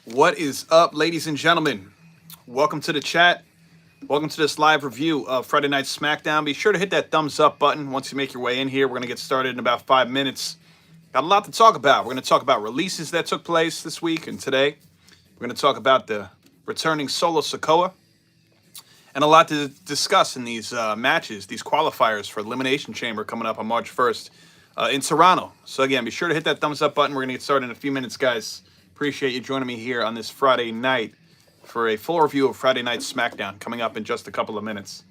What is up, ladies and gentlemen? Welcome to the chat. Welcome to this live review of Friday Night SmackDown. Be sure to hit that thumbs up button once you make your way in here. We're going to get started in about 5 minutes. Got a lot to talk about. We're going to talk about releases that took place this week and today. We're going to talk about the returning Solo Sikoa. And a lot to discuss in these matches, these qualifiers for Elimination Chamber coming up on March 1st in Toronto. So again, be sure to hit that thumbs up button. We're going to get started in a few minutes, guys. Appreciate you joining me here on this Friday night for a full review of Friday Night SmackDown coming up in just a couple of minutes.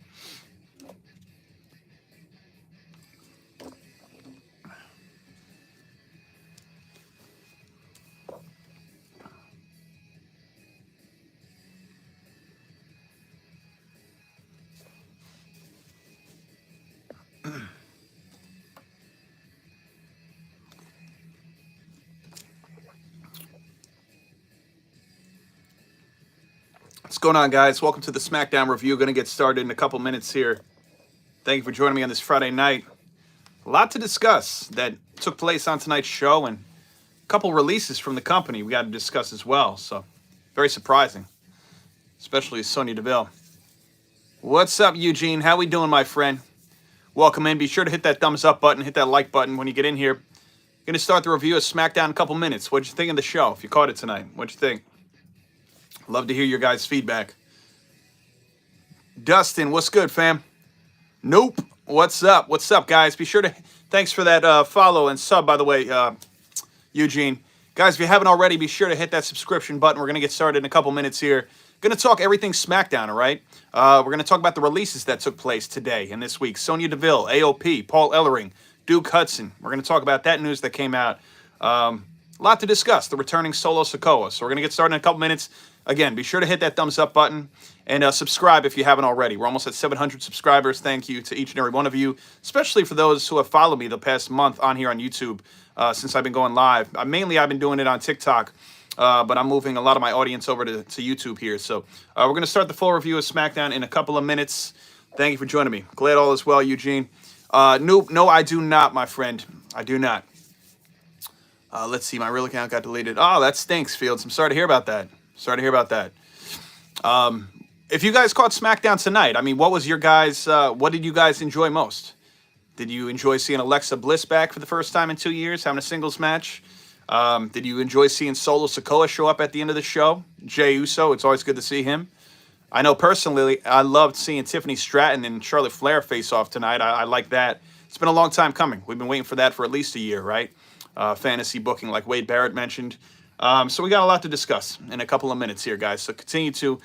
What's going on, guys? Welcome to the SmackDown review. Going to get started in a couple minutes here. Thank you for joining me on this Friday night. A lot to discuss that took place on tonight's show and a couple releases from the company we got to discuss as well. So, very surprising, especially Sonya Deville. What's up, Eugene? How we doing, my friend? Welcome in. Be sure to hit that thumbs up button, hit that like button when you get in here. Going to start the review of SmackDown in a couple minutes. What'd you think of the show? If you caught it tonight, what'd you think? Love to hear your guys' feedback. Dustin, what's good, fam? Nope. What's up? What's up, guys? Be sure to... Thanks for that follow and sub, by the way, Eugene. Guys, if you haven't already, be sure to hit that subscription button. We're going to get started in a couple minutes here. Going to talk everything SmackDown, all right? We're going to talk about the releases that took place today and this week. Sonya Deville, AOP, Paul Ellering, Duke Hudson. We're going to talk about that news that came out. A lot to discuss. The returning Solo Sikoa. So we're going to get started in a couple minutes. Again, be sure to hit that thumbs up button and subscribe if you haven't already. We're almost at 700 subscribers. Thank you to each and every one of you, especially for those who have followed me the past month on here on YouTube since I've been going live. Mainly, I've been doing it on TikTok, but I'm moving a lot of my audience over to YouTube here. So we're going to start the full review of SmackDown in a couple of minutes. Thank you for joining me. Glad all is well, Eugene. Nope, no, I do not, my friend. I do not. Let's see, my real account got deleted. Oh, that stinks, Fields. I'm sorry to hear about that. Sorry to hear about that. If you guys caught SmackDown tonight, I mean, what was your guys, what did you guys enjoy most? Did you enjoy seeing Alexa Bliss back for the first time in 2 years, having a singles match? Did you enjoy seeing Solo Sikoa show up at the end of the show? Jey Uso, it's always good to see him. I know personally, I loved seeing Tiffany Stratton and Charlotte Flair face off tonight. I like that. It's been a long time coming. We've been waiting for that for at least a year, right? Fantasy booking, like Wade Barrett mentioned. So we got a lot to discuss in a couple of minutes here, guys. So continue to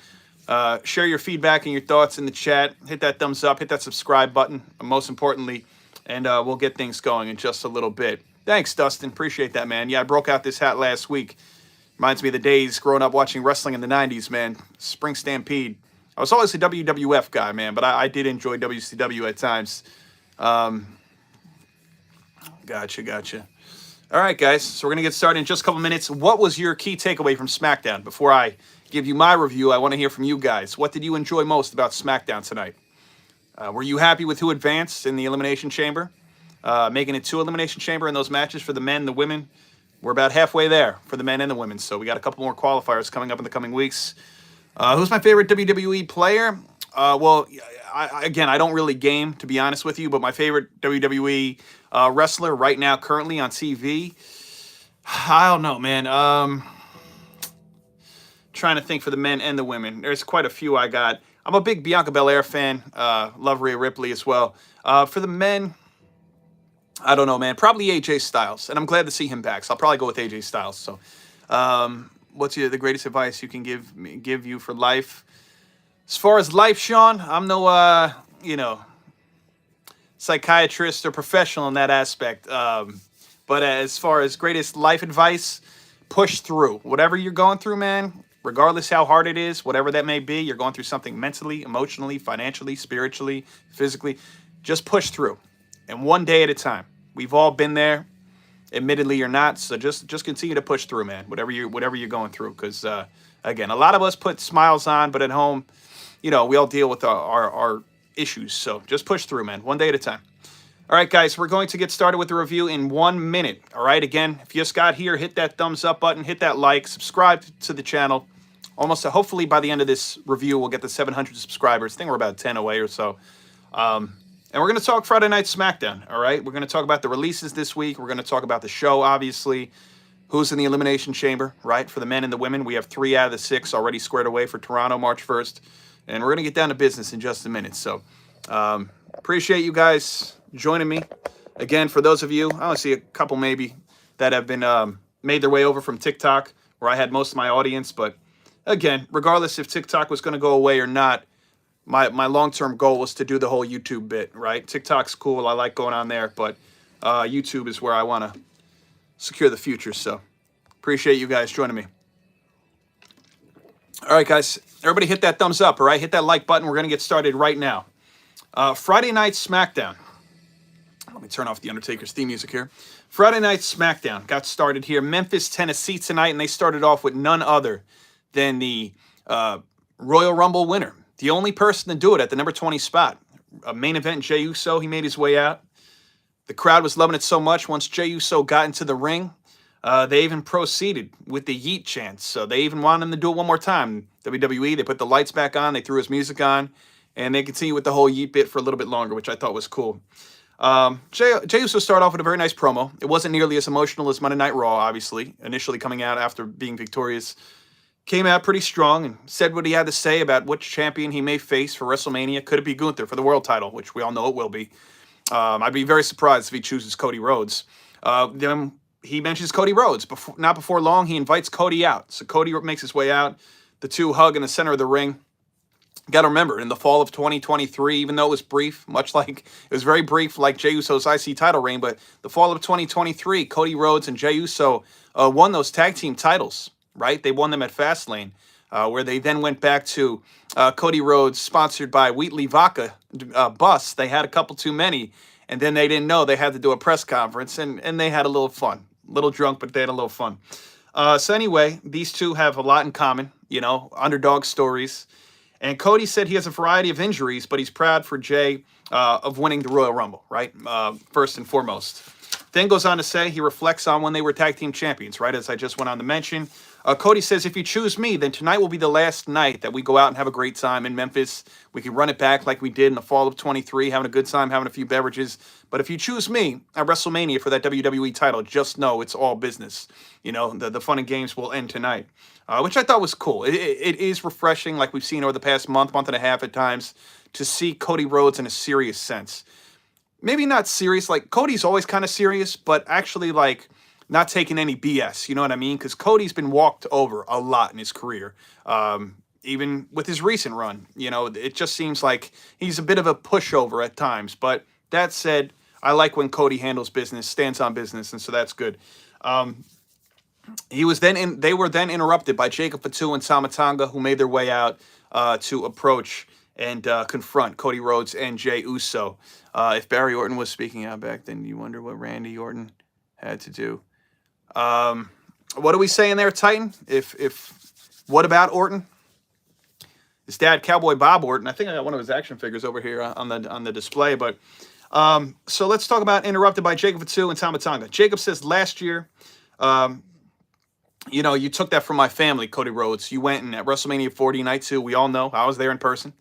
share your feedback and your thoughts in the chat. Hit that thumbs up. Hit that subscribe button, most importantly. And we'll get things going in just a little bit. Thanks, Dustin. Appreciate that, man. Yeah, I broke out this hat last week. Reminds me of the days growing up watching wrestling in the 90s, man. Spring Stampede. I was always a WWF guy, man, but I did enjoy WCW at times. Gotcha. All right, guys, so we're going to get started in just a couple minutes. What was your key takeaway from SmackDown? Before I give you my review, I want to hear from you guys. What did you enjoy most about SmackDown tonight? Were you happy with who advanced in the Elimination Chamber? Making it 2 Elimination Chamber in those matches for the men and the women. We're about halfway there for the men and the women, so we got a couple more qualifiers coming up in the coming weeks. Who's my favorite WWE player? Well, again, I don't really game, to be honest with you, but my favorite WWE wrestler right now, currently on TV, I don't know, man. Trying to think for the men and the women. There's quite a few I got. I'm a big Bianca Belair fan. Love Rhea Ripley as well. For the men, I don't know, man. Probably AJ Styles, and I'm glad to see him back. So I'll probably go with AJ Styles. So, what's the greatest advice you can give you for life? As far as life, Sean, I'm no, psychiatrist or professional in that aspect. But as far as greatest life advice, push through. Whatever you're going through, man, regardless how hard it is, whatever that may be, you're going through something mentally, emotionally, financially, spiritually, physically, just push through. And one day at a time. We've all been there, admittedly or not. So just continue to push through, man. Whatever you're going through, because again, a lot of us put smiles on, but at home, we all deal with our issues. So just push through, man. One day at a time. All right, guys, we're going to get started with the review in 1 minute. All right, again, if you just got here, hit that thumbs up button, hit that like, subscribe to the channel. Hopefully by the end of this review, we'll get to 700 subscribers. I think we're about 10 away or so. And we're going to talk Friday Night SmackDown, all right? We're going to talk about the releases this week. We're going to talk about the show, obviously. Who's in the Elimination Chamber, right? For the men and the women, we have 3 out of the 6 already squared away for Toronto, March 1st. And we're going to get down to business in just a minute. So, appreciate you guys joining me. Again, for those of you, I only see a couple maybe that have been made their way over from TikTok, where I had most of my audience. But again, regardless if TikTok was going to go away or not, my long-term goal was to do the whole YouTube bit, right? TikTok's cool. I like going on there, but YouTube is where I want to secure the future. So appreciate you guys joining me. All right, guys. Everybody hit that thumbs up, all right? Hit that like button. We're going to get started right now. Friday Night SmackDown. Let me turn off the Undertaker's theme music here. Friday Night SmackDown got started here. Memphis, Tennessee tonight, and they started off with none other than the Royal Rumble winner. The only person to do it at the number 20 spot. A main event, Jey Uso, he made his way out. The crowd was loving it so much. Once Jey Uso got into the ring, they even proceeded with the yeet chants. So they even wanted him to do it one more time. WWE, they put the lights back on, they threw his music on, and they continued with the whole yeet bit for a little bit longer, which I thought was cool. Jey Uso started off with a very nice promo. It wasn't nearly as emotional as Monday Night Raw, obviously, initially coming out after being victorious. Came out pretty strong and said what he had to say about which champion he may face for WrestleMania. Could it be Gunther for the world title, which we all know it will be. I'd be very surprised if he chooses Cody Rhodes. Then he mentions Cody Rhodes. Not before long, he invites Cody out. So Cody makes his way out. The two hug in the center of the ring. Got to remember, in the fall of 2023, even though it was brief, it was very brief like Jey Uso's IC title reign, but the fall of 2023, Cody Rhodes and Jey Uso won those tag team titles. Right? They won them at Fastlane, where they then went back to Cody Rhodes, sponsored by Wheatley Vodka bus. They had a couple too many, and then they didn't know they had to do a press conference, and they had a little fun. A little drunk, but they had a little fun. So anyway, these two have a lot in common, underdog stories. And Cody said he has a variety of injuries, but he's proud for Jey of winning the Royal Rumble, right? First and foremost. Then goes on to say he reflects on when they were tag team champions, right? As I just went on to mention. Cody says, if you choose me, then tonight will be the last night that we go out and have a great time in Memphis. We can run it back like we did in the fall of 23, having a good time, having a few beverages. But if you choose me at WrestleMania for that WWE title, just know it's all business. The fun and games will end tonight, which I thought was cool. It is refreshing, like we've seen over the past month and a half at times, to see Cody Rhodes in a serious sense. Maybe not serious, like Cody's always kind of serious, but actually not taking any BS, you know what I mean? Because Cody's been walked over a lot in his career, even with his recent run. It just seems like he's a bit of a pushover at times. But that said, I like when Cody handles business, stands on business, and so that's good. They were then interrupted by Jacob Fatu and Tama Tonga, who made their way out to approach and confront Cody Rhodes and Jey Uso. If Barry Orton was speaking out back then, you wonder what Randy Orton had to do. What are we saying there, Titan? If what about Orton? His dad, Cowboy Bob Orton. I think I got one of his action figures over here on the display. But so let's talk about interrupted by Jacob Fatu and Tama Tonga. Jacob says last year, you took that from my family, Cody Rhodes. You went in at WrestleMania 40 Night 2. We all know. I was there in person.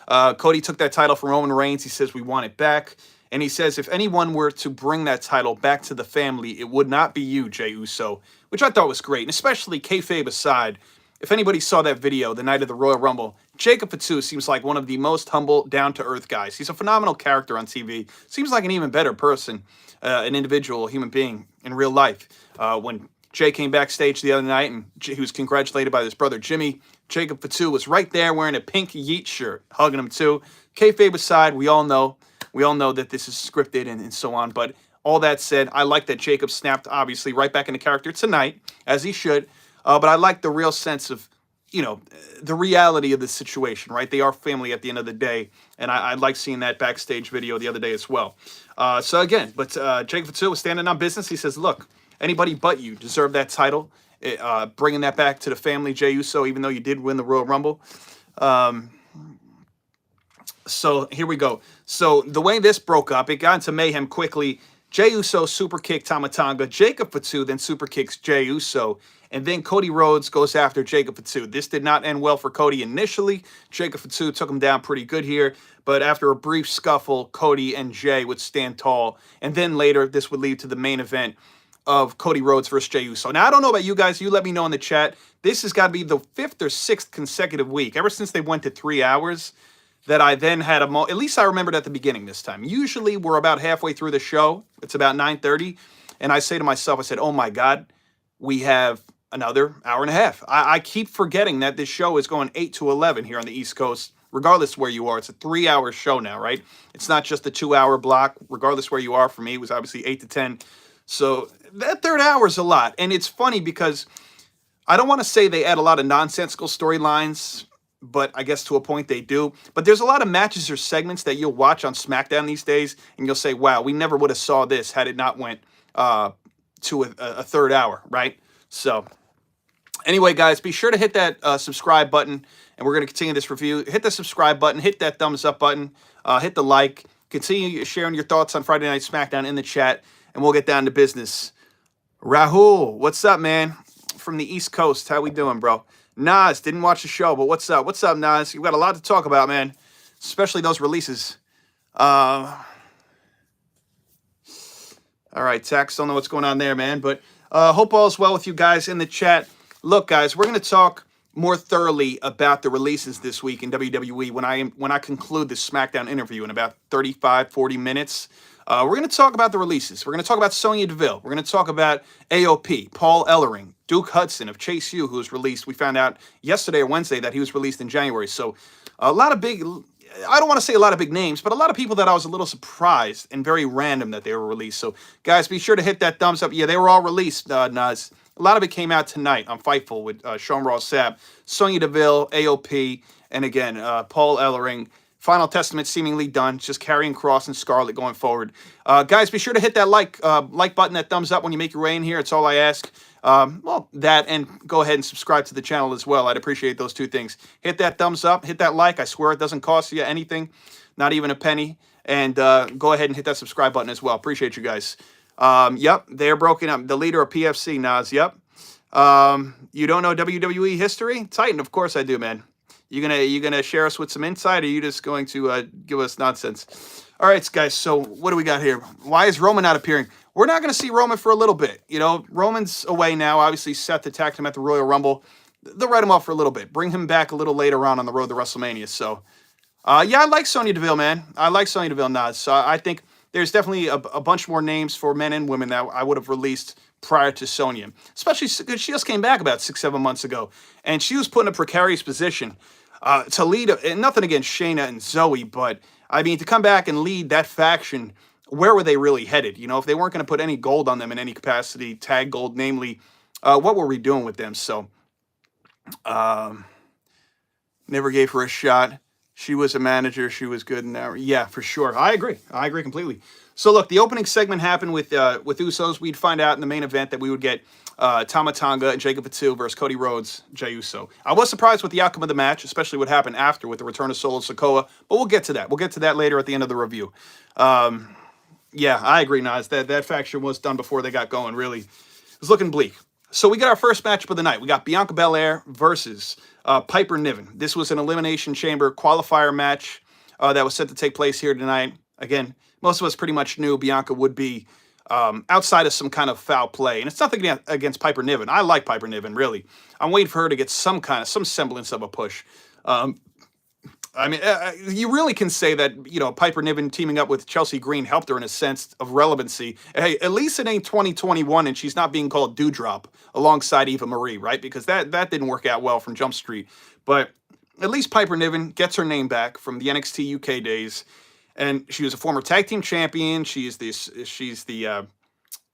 Cody took that title from Roman Reigns. He says, we want it back. And he says, if anyone were to bring that title back to the family, it would not be you, Jey Uso, which I thought was great. And especially kayfabe aside, if anybody saw that video the night of the Royal Rumble, Jacob Fatu seems like one of the most humble, down-to-earth guys. He's a phenomenal character on TV. Seems like an even better person, an individual, human being in real life. When Jay came backstage the other night and he was congratulated by his brother Jimmy, Jacob Fatu was right there wearing a pink Yeet shirt, hugging him too. Kayfabe aside, we all know that this is scripted and so on. But all that said, I like that Jacob snapped, obviously, right back into character tonight, as he should. But I like the real sense of, the reality of the situation, right? They are family at the end of the day. And I like seeing that backstage video the other day as well. Jacob Fatu was standing on business. He says, look, anybody but you deserve that title. Bringing that back to the family, Jey Uso, even though you did win the Royal Rumble. So here we go. So the way this broke up, it got into mayhem quickly. Jey Uso super kicked Tama Tonga. Jacob Fatu then super kicks Jey Uso. And then Cody Rhodes goes after Jacob Fatu. This did not end well for Cody initially. Jacob Fatu took him down pretty good here. But after a brief scuffle, Cody and Jey would stand tall. And then later, this would lead to the main event of Cody Rhodes versus Jey Uso. Now, I don't know about you guys. You let me know in the chat. This has got to be the 5th or 6th consecutive week, ever since they went to 3 hours, that I then had at least I remembered at the beginning this time. Usually, we're about halfway through the show. It's about 9:30. And I say to myself, I said, oh my God, we have another hour and a half. I keep forgetting that this show is going 8 to 11 here on the East Coast. Regardless where you are, it's a 3-hour show now, right? It's not just a 2-hour block. Regardless where you are, for me, it was obviously 8 to 10. So that third hour is a lot. And it's funny because I don't want to say they add a lot of nonsensical storylines, but I guess to a point they do. But there's a lot of matches or segments that you'll watch on SmackDown these days, and you'll say, wow, we never would have saw this had it not went to a third hour, right? So anyway, guys, be sure to hit that subscribe button, and we're going to continue this review. Hit the subscribe button, hit that thumbs up button, hit the like, continue sharing your thoughts on Friday Night SmackDown in the chat, and we'll get down to business. Rahul, what's up, man? From the East Coast, how we doing, bro? Nas, didn't watch the show, but what's up? What's up, Nas? You've got a lot to talk about, man, especially those releases. All right, Tax, don't know what's going on there, man, but hope all is well with you guys in the chat. Look, guys, we're going to talk more thoroughly about the releases this week in WWE when I conclude this SmackDown interview in about 35, 40 minutes. We're going to talk about the releases. We're going to talk about Sonya Deville. We're going to talk about AOP, Paul Ellering, Duke Hudson of Chase U, who was released. We found out yesterday or Wednesday that he was released in January. So a lot of big, I don't want to say a lot of big names, but a lot of people that I was a little surprised and very random that they were released. So guys, be sure to hit that thumbs up. Yeah, they were all released, Nas. A lot of it came out tonight on Fightful with Sean Ross Sapp, Sonya Deville, AOP, and again, Paul Ellering. Final Testament seemingly done. Just carrying Cross and Scarlett going forward. Guys, be sure to hit that like button, that thumbs up when you make your way in here. It's all I ask. That, and go ahead and subscribe to the channel as well. I'd appreciate those two things. Hit that thumbs up. Hit that like. I swear it doesn't cost you anything. Not even a penny. And go ahead and hit that subscribe button as well. Appreciate you guys. Yep, they're broken up. The leader of PFC, Nas. Yep. You don't know WWE history? Titan, of course I do, man. You gonna share us with some insight, or are you just going to give us nonsense? All right, guys. So what do we got here? Why is Roman not appearing? We're not going to see Roman for a little bit. You know, Roman's away now. Obviously, Seth attacked him at the Royal Rumble. They'll write him off for a little bit. Bring him back a little later on the road to WrestleMania. So, yeah, I like Sonya Deville, man. I like Sonya Deville, Nas. So I think there's definitely a bunch more names for men and women that I would have released prior to Sonya, especially because she just came back about 6-7 months ago, and she was put in a precarious position to lead. And nothing against Shayna and Zoe, but I mean, to come back and lead that faction, where were they really headed? You know, if they weren't going to put any gold on them in any capacity, tag gold, namely What were we doing with them? So, never gave her a shot. She was a manager. She was good in that. Yeah, for sure. I agree. I agree completely. So look, the opening segment happened with Usos. We'd find out in the main event that we would get Tama Tonga and Jacob Fatu versus Cody Rhodes, Jey Uso. I was surprised with the outcome of the match, especially what happened after with the return of Solo Sikoa. But we'll get to that. We'll get to that later at the end of the review. Yeah, I agree, Nas. That faction was done before they got going. Really, it was looking bleak. So we got our first matchup of the night. We got Bianca Belair versus Piper Niven. This was an Elimination Chamber qualifier match that was set to take place here tonight. Again, most of us pretty much knew Bianca would be outside of some kind of foul play. And it's nothing against Piper Niven. I like Piper Niven, really. I'm waiting for her to get some semblance of a push. I mean, you really can say that, Piper Niven teaming up with Chelsea Green helped her in a sense of relevancy. Hey, at least it ain't 2021 and she's not being called Dewdrop alongside Eva Marie, right? Because that didn't work out well from Jump Street. But at least Piper Niven gets her name back from the NXT UK days. And she was a former tag team champion. She's the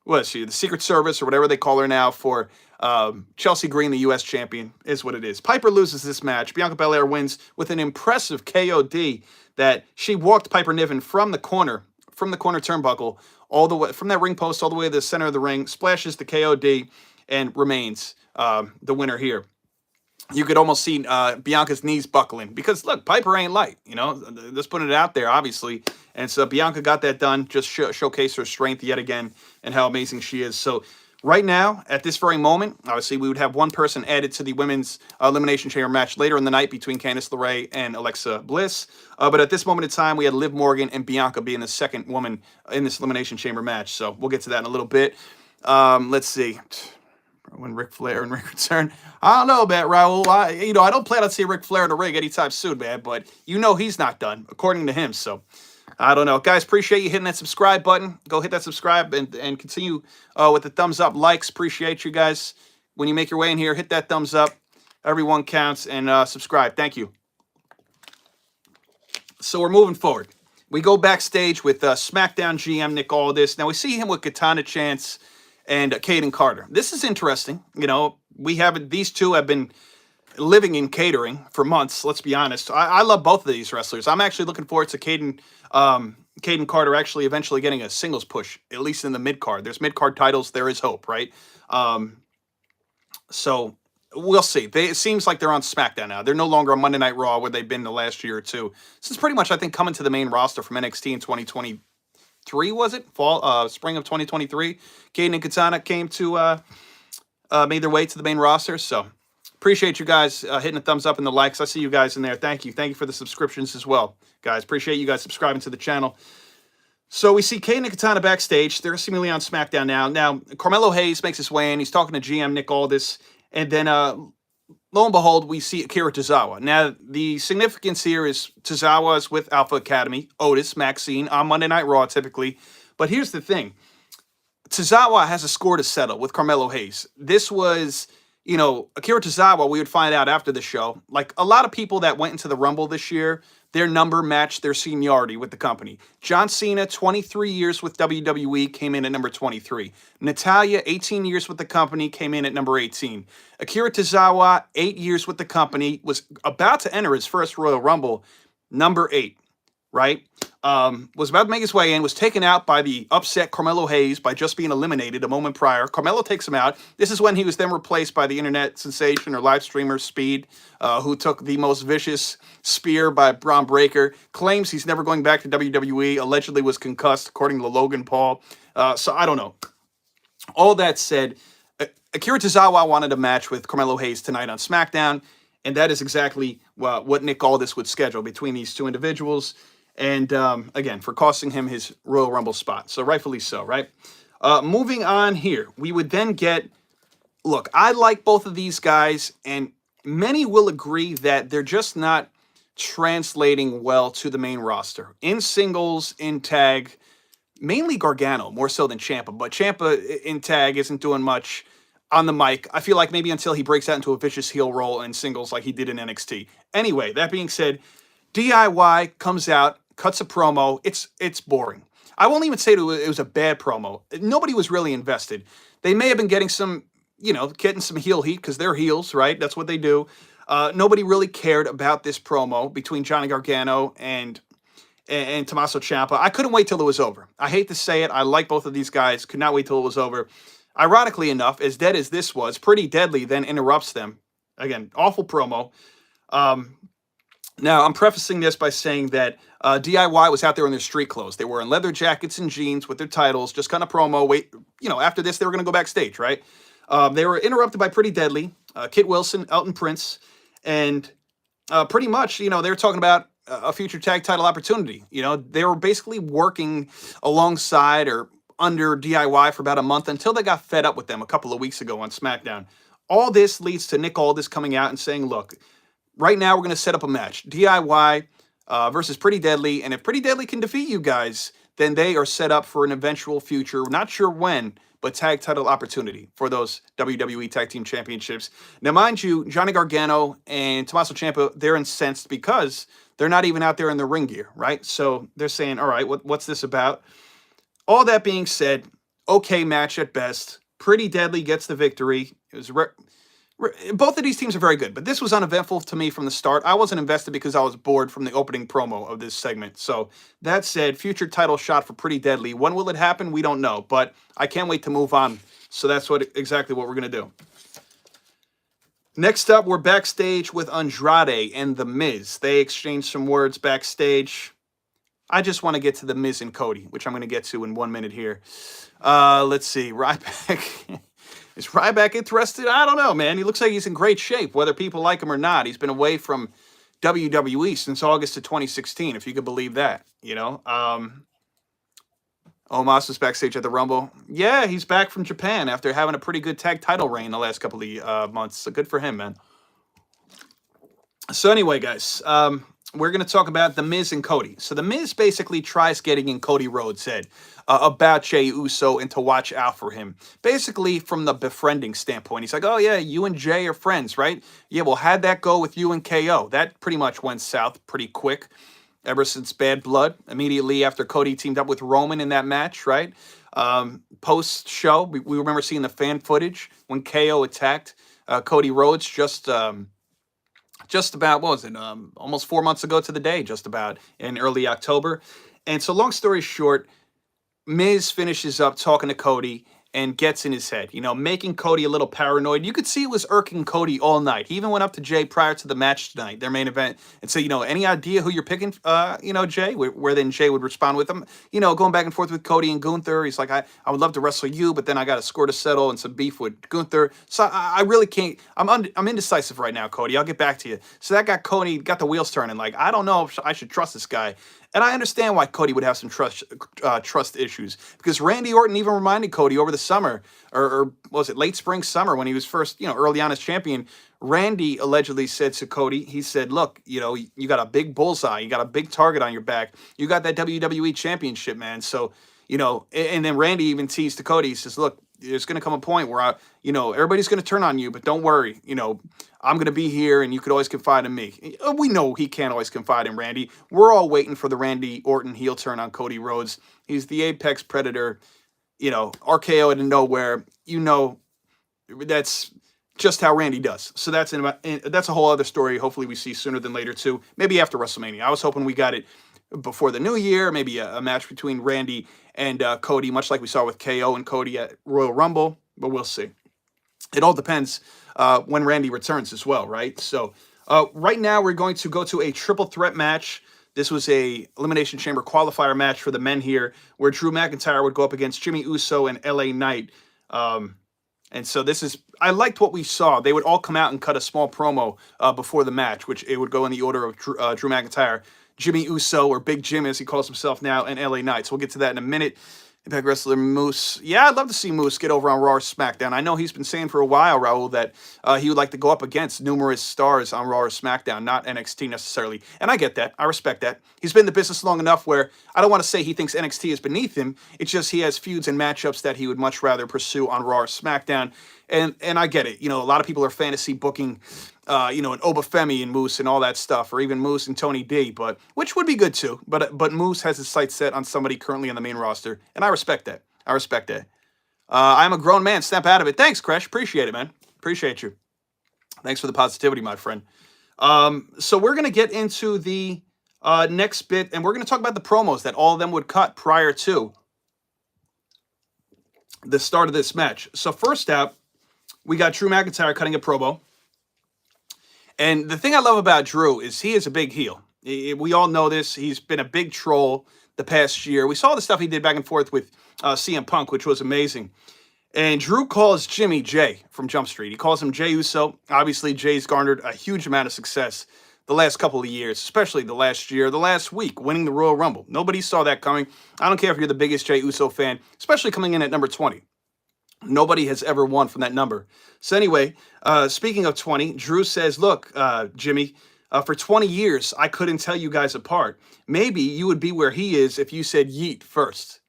the Secret Service or whatever they call her now for Chelsea Green, the U.S. champion, is what it is. Piper loses this match. Bianca Belair wins with an impressive KOD that she walked Piper Niven from the corner turnbuckle all the way from that ring post all the way to the center of the ring, splashes the KOD, and remains the winner here. You could almost see Bianca's knees buckling because, look, Piper ain't light, Let's put it out there, obviously. And so Bianca got that done, just showcase her strength yet again and how amazing she is. So right now, at this very moment, obviously we would have one person added to the women's Elimination Chamber match later in the night between Candice LeRae and Alexa Bliss. But at this moment in time, we had Liv Morgan and Bianca being the second woman in this Elimination Chamber match. So we'll get to that in a little bit. Let's see. When Ric Flair and Rick return, I don't know, man, Raul. I don't plan on seeing Ric Flair in the ring anytime soon, man. But he's not done, according to him. So I don't know, guys. Appreciate you hitting that subscribe button. Go hit that subscribe and continue with the thumbs up, likes. Appreciate you guys. When you make your way in here, hit that thumbs up. Everyone counts, and subscribe. Thank you. So we're moving forward. We go backstage with SmackDown GM Nick Aldis. Now we see him with Katana Chance and Caden Carter. This is interesting. These two have been living in catering for months. Let's be honest. I love both of these wrestlers. I'm actually looking forward to Caden Carter actually eventually getting a singles push, at least in the mid card. There's mid card titles. There is hope, right? So we'll see. It seems like they're on SmackDown now. They're no longer on Monday Night Raw where they've been the last year or two. This is pretty much, I think, coming to the main roster from NXT in 2023, was it? Spring of 2023. Caden and Katana came to made their way to the main roster. So appreciate you guys hitting a thumbs up and the likes. I see you guys in there. Thank you. Thank you for the subscriptions as well, guys. Appreciate you guys subscribing to the channel. So we see Caden and Katana backstage. They're seemingly on SmackDown now. Now, Carmelo Hayes makes his way in. He's talking to GM Nick Aldis. And then, lo and behold, we see Akira Tozawa. Now, the significance here is Tozawa is with Alpha Academy, Otis, Maxine, on Monday Night Raw typically. But here's the thing. Tozawa has a score to settle with Carmelo Hayes. This was, Akira Tozawa, we would find out after the show, like a lot of people that went into the Rumble this year, their number matched their seniority with the company. John Cena, 23 years with WWE, came in at number 23. Natalya, 18 years with the company, came in at number 18. Akira Tozawa, 8 years with the company, was about to enter his first Royal Rumble, number 8, right? Was about to make his way in, was taken out by the upset Carmelo Hayes by just being eliminated a moment prior. Carmelo takes him out. This is when he was then replaced by the internet sensation or live streamer Speed, who took the most vicious spear by Braun Breaker, claims he's never going back to WWE, allegedly was concussed, according to Logan Paul. So I don't know. All that said, Akira Tozawa wanted a match with Carmelo Hayes tonight on SmackDown, and that is exactly what Nick Aldis would schedule between these two individuals. And again, for costing him his Royal Rumble spot. So rightfully so, right? Moving on here, we would then get, look, I like both of these guys, and many will agree that they're just not translating well to the main roster. In singles, in tag, mainly Gargano, more so than Ciampa. But Ciampa in tag isn't doing much on the mic. I feel like maybe until he breaks out into a vicious heel role in singles like he did in NXT. Anyway, that being said, DIY comes out, cuts a promo. It's boring. I won't even say it was a bad promo. Nobody was really invested. They may have been getting some getting some heel heat because they're heels, right? That's what they do. Nobody really cared about this promo between Johnny Gargano and Tommaso Ciampa. I couldn't wait till it was over. I hate to say it. I like both of these guys. Could not wait till it was over. Ironically enough, as dead as this was, Pretty Deadly then interrupts them. Again, awful promo. Now, I'm prefacing this by saying that DIY was out there in their street clothes. They were in leather jackets and jeans with their titles, just kind of promo. Wait, after this, they were going to go backstage, right? They were interrupted by Pretty Deadly, Kit Wilson, Elton Prince, and pretty much, they were talking about a future tag title opportunity. They were basically working alongside or under DIY for about a month until they got fed up with them a couple of weeks ago on SmackDown. All this leads to Nick Aldis coming out and saying, look, right now we're going to set up a match. DIY versus Pretty Deadly. And if Pretty Deadly can defeat you guys, then they are set up for an eventual future, not sure when, but tag title opportunity for those WWE Tag Team Championships. Now, mind you, Johnny Gargano and Tommaso Ciampa, they're incensed because they're not even out there in the ring gear, right? So they're saying, all right, what's this about? All that being said, okay match at best. Pretty Deadly gets the victory. It was both of these teams are very good, but this was uneventful to me from the start. I wasn't invested because I was bored from the opening promo of this segment. So that said, future title shot for Pretty Deadly. When will it happen? We don't know, but I can't wait to move on. So that's exactly what we're going to do. Next up, we're backstage with Andrade and The Miz. They exchanged some words backstage. I just want to get to The Miz and Cody, which I'm going to get to in 1 minute here. Let's see. Ryback. Is Ryback interested? I don't know, man. He looks like he's in great shape, whether people like him or not. He's been away from WWE since August of 2016, if you could believe that, Omos was backstage at the Rumble. Yeah, he's back from Japan after having a pretty good tag title reign the last couple of months. So good for him, man. So anyway, guys, we're going to talk about The Miz and Cody. So The Miz basically tries getting in Cody Rhodes' head about Jey Uso and to watch out for him. Basically, from the befriending standpoint, he's like, oh, yeah, you and Jey are friends, right? Yeah, well, how'd that go with you and KO? That pretty much went south pretty quick ever since Bad Blood, immediately after Cody teamed up with Roman in that match, right? Post-show, we remember seeing the fan footage when KO attacked Cody Rhodes just about, what was it, almost 4 months ago to the day, just about, in early October. And so long story short, Miz finishes up talking to Cody and gets in his head, making Cody a little paranoid. You could see it was irking Cody all night. He even went up to Jey prior to the match tonight, their main event, and said, any idea who you're picking, Jey? Where then Jey would respond with him, going back and forth with Cody and Gunther. He's like, I would love to wrestle you, but then I got a score to settle and some beef with Gunther. So I really can't, I'm indecisive right now, Cody. I'll get back to you. So that got Cody, got the wheels turning. Like, I don't know if I should trust this guy. And I understand why Cody would have some trust issues, because Randy Orton even reminded Cody over the summer, or was it late spring, summer, when he was first, early on as champion. Randy allegedly said to Cody, he said, look, you got a big bullseye, you got a big target on your back, you got that WWE championship, man. So, and then Randy even teased to Cody, he says, look, there's going to come a point where everybody's going to turn on you, but don't worry, I'm going to be here and you could always confide in me. We know he can't always confide in Randy. We're all waiting for the Randy Orton heel turn on Cody Rhodes. He's the apex predator, RKO out of nowhere. That's just how Randy does. So that's a whole other story. Hopefully we see sooner than later too. Maybe after WrestleMania. I was hoping we got it before the new year, maybe a match between Randy and Cody, much like we saw with KO and Cody at Royal Rumble, but we'll see. It all depends when Randy returns as well, right? So right now we're going to go to a triple threat match. This was a Elimination Chamber qualifier match for the men here, where Drew McIntyre would go up against Jimmy Uso and LA Knight. And so I liked what we saw. They would all come out and cut a small promo before the match, which it would go in the order of Drew McIntyre, Jimmy Uso, or Big Jim as he calls himself now, and LA Knight. So we'll get to that in a minute. Impact Wrestler Moose. Yeah, I'd love to see Moose get over on Raw or SmackDown. I know he's been saying for a while, Raul, that he would like to go up against numerous stars on Raw or SmackDown, not NXT necessarily. And I get that. I respect that. He's been in the business long enough where I don't want to say he thinks NXT is beneath him. It's just he has feuds and matchups that he would much rather pursue on Raw or SmackDown. And I get it. A lot of people are fantasy booking an Obafemi and Moose and all that stuff, or even Moose and Tony D, which would be good too. But Moose has his sights set on somebody currently on the main roster, and I respect that. I'm a grown man. Snap out of it. Thanks, Kresh. Appreciate it, man. Appreciate you. Thanks for the positivity, my friend. So we're going to get into the next bit, and we're going to talk about the promos that all of them would cut prior to the start of this match. So first out, we got Drew McIntyre cutting a promo. And the thing I love about Drew is he is a big heel. We all know this. He's been a big troll the past year. We saw the stuff he did back and forth with CM Punk, which was amazing. And Drew calls Jimmy Jay from Jump Street. He calls him Jay Uso. Obviously, Jay's garnered a huge amount of success the last couple of years, especially the last year, the last week, winning the Royal Rumble. Nobody saw that coming. I don't care if you're the biggest Jay Uso fan, especially coming in at number 20. Nobody has ever won from that number. So anyway, speaking of 20, Drew says, look, Jimmy, for 20 years, I couldn't tell you guys apart. Maybe you would be where he is if you said yeet first.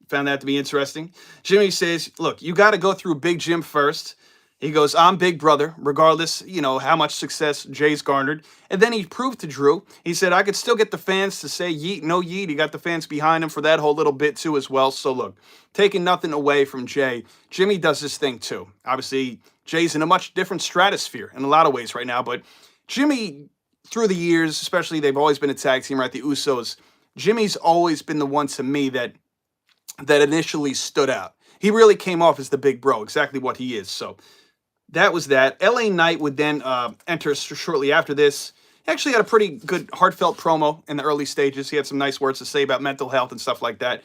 Found that to be interesting. Jimmy says, look, you got to go through Big Jim first. He goes, I'm Big Brother, regardless, how much success Jay's garnered. And then he proved to Drew, he said, I could still get the fans to say yeet, no yeet. He got the fans behind him for that whole little bit too as well. So look, taking nothing away from Jay, Jimmy does this thing too. Obviously, Jay's in a much different stratosphere in a lot of ways right now. But Jimmy, through the years, especially they've always been a tag team, right? The Usos. Jimmy's always been the one to me that initially stood out. He really came off as the big bro, exactly what he is. So that was that. LA Knight would then enter shortly after this. He actually had a pretty good heartfelt promo in the early stages. He had some nice words to say about mental health and stuff like that.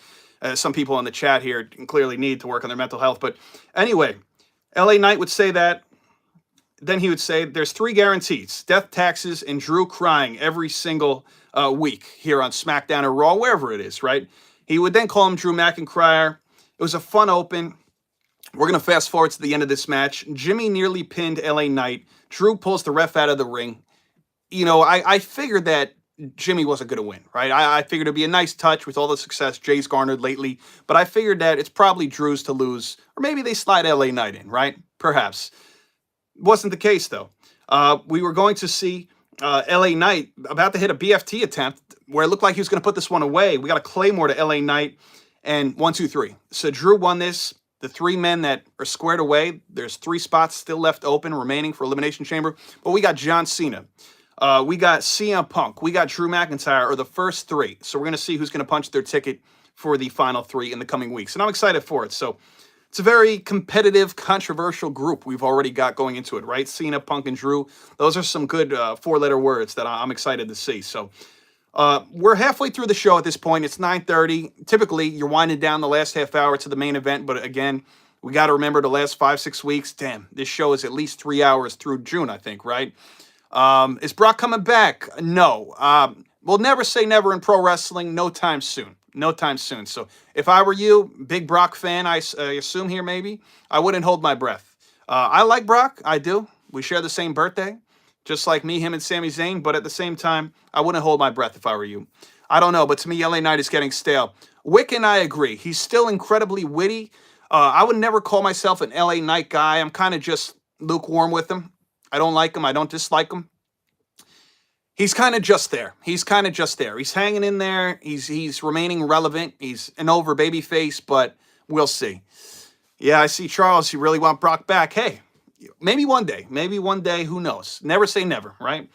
Some people in the chat here clearly need to work on their mental health. But anyway, LA Knight would say that. Then he would say, there's 3 guarantees: death, taxes, and Drew crying every single week here on SmackDown or Raw, wherever it is, right? He would then call him Drew McIntyre. It was a fun open. We're going to fast forward to the end of this match. Jimmy nearly pinned LA Knight. Drew pulls the ref out of the ring. I figured that Jimmy wasn't going to win, right? I figured it'd be a nice touch with all the success Jay's garnered lately, but I figured that it's probably Drew's to lose, or maybe they slide LA Knight in, right? Perhaps. Wasn't the case, though. We were going to see LA Knight about to hit a BFT attempt where it looked like he was going to put this one away. We got a Claymore to LA Knight, and 1, 2, 3. So Drew won this. The 3 men that are squared away, there's 3 spots still left open, remaining for Elimination Chamber. But we got John Cena. We got CM Punk. We got Drew McIntyre, or the first 3. So we're going to see who's going to punch their ticket for the final 3 in the coming weeks. And I'm excited for it. So it's a very competitive, controversial group we've already got going into it, right? Cena, Punk, and Drew. Those are some good 4-letter words that I'm excited to see. So we're halfway through the show at this point. It's 9:30. Typically, you're winding down the last half hour to the main event. But again, we got to remember the last 5-6 weeks. Damn, this show is at least 3 hours through June, I think, right? Is Brock coming back? No. We'll never say never in pro wrestling. No time soon. No time soon. So if I were you, big Brock fan, I assume here maybe, I wouldn't hold my breath. I like Brock. I do. We share the same birthday. Just like me, him, and Sami Zayn. But at the same time, I wouldn't hold my breath if I were you. I don't know, but to me, LA Knight is getting stale. Wick and I agree. He's still incredibly witty. I would never call myself an LA Knight guy. I'm kind of just lukewarm with him. I don't like him. I don't dislike him. He's kind of just there. He's kind of just there. He's hanging in there. He's remaining relevant. He's an over babyface, but we'll see. Yeah, I see Charles. You really want Brock back? Hey, maybe one day. Maybe one day. Who knows? Never say never, right?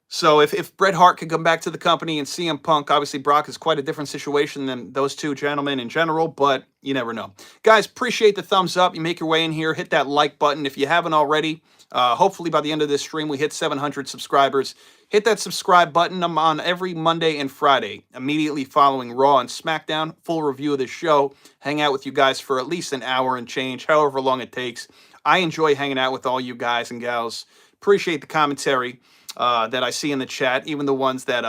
So if Bret Hart could come back to the company and CM Punk, obviously Brock is quite a different situation than those 2 gentlemen in general, but you never know. Guys, appreciate the thumbs up. You make your way in here. Hit that like button if you haven't already. Hopefully by the end of this stream, we hit 700 subscribers. Hit that subscribe button. I'm on every Monday and Friday, immediately following Raw and SmackDown. Full review of the show. Hang out with you guys for at least an hour and change, however long it takes. I enjoy hanging out with all you guys and gals. Appreciate the commentary that I see in the chat. Even the ones that,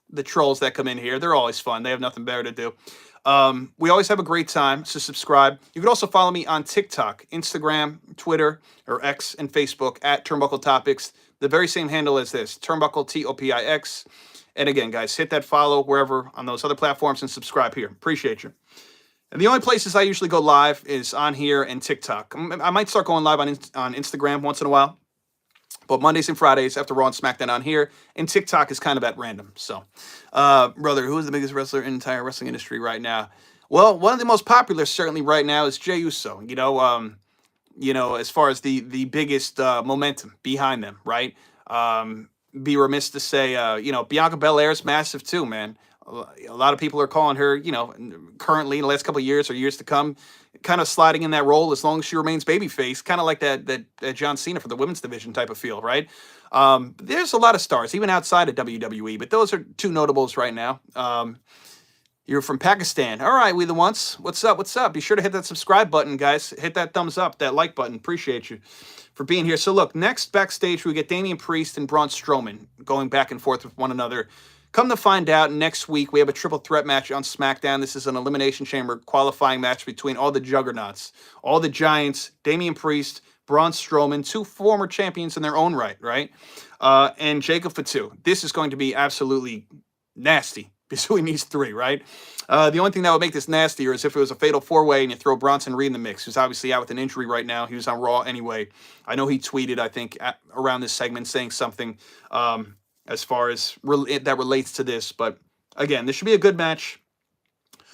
the trolls that come in here. They're always fun. They have nothing better to do. We always have a great time, so subscribe. You can also follow me on TikTok, Instagram, Twitter, or X, and Facebook at Turnbuckle Topics. The very same handle as this, Turnbuckle, TOPIX. And again, guys, hit that follow wherever on those other platforms and subscribe here. Appreciate you. And the only places I usually go live is on here and TikTok. I might start going live on Instagram once in a while. But Mondays and Fridays after Raw and SmackDown on here, and TikTok is kind of at random. So, brother, who is the biggest wrestler in the entire wrestling industry right now? Well, one of the most popular certainly right now is Jey Uso. As far as the biggest momentum behind them, right? Be remiss to say, Bianca Belair is massive too, man. A lot of people are calling her, currently in the last couple of years or years to come, kind of sliding in that role as long as she remains babyface, kind of like that John Cena for the women's division type of feel, right? There's a lot of stars even outside of WWE, but those are two notables right now. You're from Pakistan. All right, we the ones. What's up? What's up? Be sure to hit that subscribe button, guys. Hit that thumbs up, that like button. Appreciate you for being here. So look, next backstage we get Damian Priest and Braun Strowman going back and forth with one another. Come to find out, next week we have a triple threat match on SmackDown. This is an Elimination Chamber qualifying match between all the juggernauts, all the giants, Damian Priest, Braun Strowman, two former champions in their own right? And Jacob Fatu. This is going to be absolutely nasty between these three, right? The only thing that would make this nastier is if it was a fatal four-way and you throw Bronson Reed in the mix, who's obviously out with an injury right now. He was on Raw anyway. I know he tweeted, I think, around this segment saying something as far as that relates to this. But again, this should be a good match.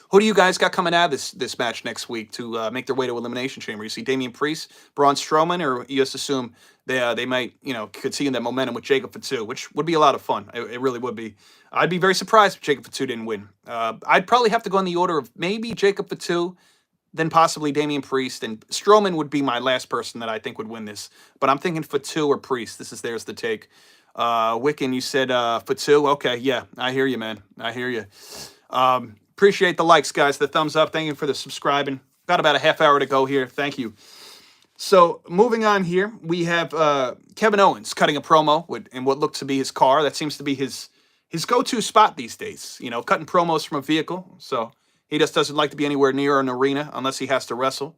Who do you guys got coming out of this match next week to make their way to Elimination Chamber? You see Damian Priest, Braun Strowman, or you just assume they might, could see in that momentum with Jacob Fatu, which would be a lot of fun. It really would be. I'd be very surprised if Jacob Fatu didn't win. I'd probably have to go in the order of maybe Jacob Fatu, then possibly Damian Priest, and Strowman would be my last person that I think would win this. But I'm thinking Fatu or Priest. There's the take. Wiccan, you said Fatu. Okay, yeah, I hear you, man. I hear you. Appreciate the likes, guys, the thumbs up. Thank you for the subscribing. Got about a half hour to go here. Thank you. So moving on here, we have Kevin Owens cutting a promo in what looked to be his car. That seems to be his go-to spot these days, cutting promos from a vehicle. So he just doesn't like to be anywhere near an arena unless he has to wrestle.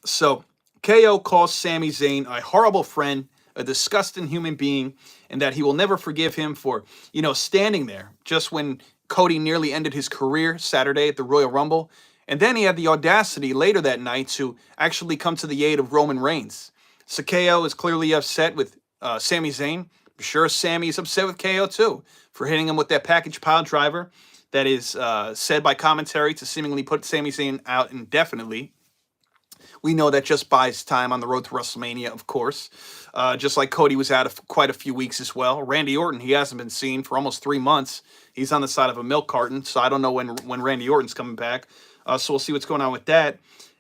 So KO calls Sami Zayn a horrible friend, a disgusting human being, and that he will never forgive him for, standing there just when Cody nearly ended his career Saturday at the Royal Rumble. And then he had the audacity later that night to actually come to the aid of Roman Reigns. So KO is clearly upset with Sami Zayn. I'm sure Sami's upset with KO too for hitting him with that package pile driver that is said by commentary to seemingly put Sami Zayn out indefinitely. We know that just buys time on the road to WrestleMania, of course. Just like Cody was out of quite a few weeks as well. Randy Orton, he hasn't been seen for almost 3 months. He's on the side of a milk carton, so I don't know when Randy Orton's coming back. So we'll see what's going on with that.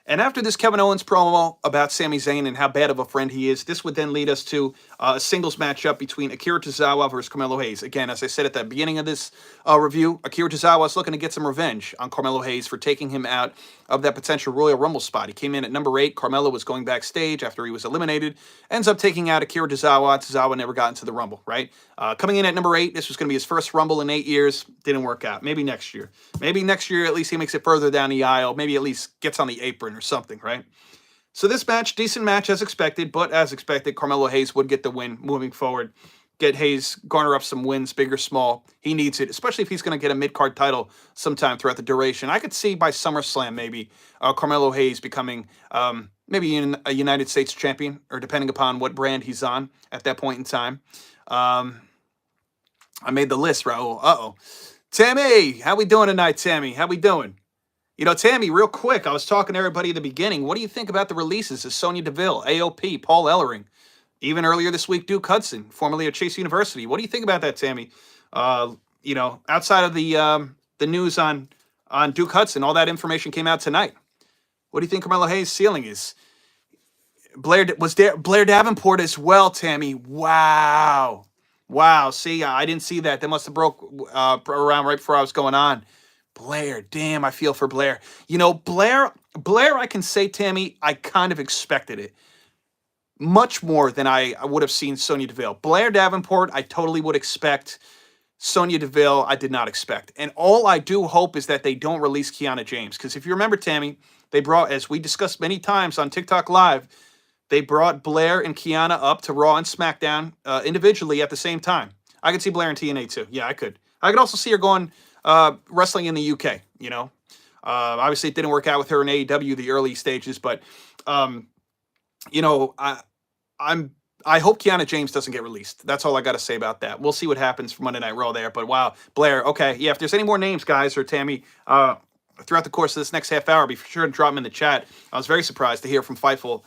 And after this Kevin Owens promo about Sami Zayn and how bad of a friend he is, this would then lead us to a singles matchup between Akira Tozawa versus Carmelo Hayes. Again, as I said at the beginning of this review, Akira Tozawa is looking to get some revenge on Carmelo Hayes for taking him out of that potential Royal Rumble spot. He came in at number 8. Carmelo was going backstage after he was eliminated. Ends up taking out Akira Tozawa. Tozawa never got into the Rumble, right? Coming in at number 8, this was going to be his first Rumble in 8 years. Didn't work out. Maybe next year. Maybe next year at least he makes it further down the aisle. Maybe at least gets on the apron or something, right? So this match, decent match as expected, but as expected, Carmelo Hayes would get the win moving forward. Get Hayes, garner up some wins, big or small. He needs it, especially if he's going to get a mid-card title sometime throughout the duration. I could see by SummerSlam maybe Carmelo Hayes becoming maybe a United States champion, or depending upon what brand he's on at that point in time. I made the list, Raul. Uh-oh. Tammy, how we doing tonight, Tammy? How we doing? Tammy, real quick, I was talking to everybody at the beginning. What do you think about the releases of Sonya Deville, AOP, Paul Ellering, even earlier this week, Duke Hudson, formerly of Chase University? What do you think about that, Tammy? Outside of the news on Duke Hudson, all that information came out tonight. What do you think Carmelo Hayes' ceiling is? Blair Davenport as well, Tammy. Wow. See, I didn't see that. That must have broke around right before I was going on. Blair, damn, I feel for Blair. Blair, I can say, Tammy, I kind of expected it. Much more than I would have seen Sonya Deville. Blair Davenport, I totally would expect. Sonya Deville, I did not expect. And all I do hope is that they don't release Kiana James. Because if you remember, Tammy, they brought, as we discussed many times on TikTok Live, they brought Blair and Kiana up to Raw and SmackDown individually at the same time. I could see Blair in TNA too. Yeah, I could. I could also see her going wrestling in the UK, Obviously, it didn't work out with her in AEW the early stages, but, I'm I hope Kiana James doesn't get released. That's all I got to say about that. We'll see what happens for Monday Night Raw there. But wow, Blair. Okay, yeah. If there's any more names, guys, or Tammy, throughout the course of this next half hour, be sure to drop them in the chat. I was very surprised to hear from Fightful,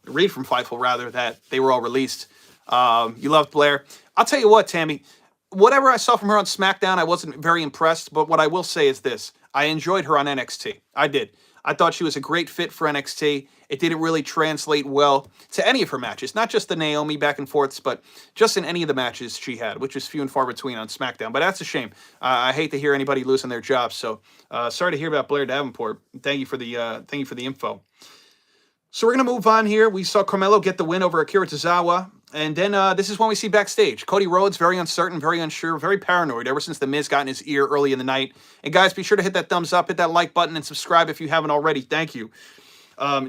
read from Fightful rather, that they were all released. You loved Blair. I'll tell you what, Tammy. Whatever I saw from her on SmackDown, I wasn't very impressed. But what I will say is this: I enjoyed her on NXT. I did. I thought she was a great fit for NXT. It didn't really translate well to any of her matches, not just the Naomi back and forths, but just in any of the matches she had, which was few and far between on SmackDown. But that's a shame. I hate to hear anybody losing their job. So sorry to hear about Blair Davenport. Thank you for the info. So we're gonna move on here. We saw Carmelo get the win over Akira Tozawa. And then this is when we see backstage. Cody Rhodes, very uncertain, very unsure, very paranoid ever since The Miz got in his ear early in the night. And guys, be sure to hit that thumbs up, hit that like button, and subscribe if you haven't already. Thank you.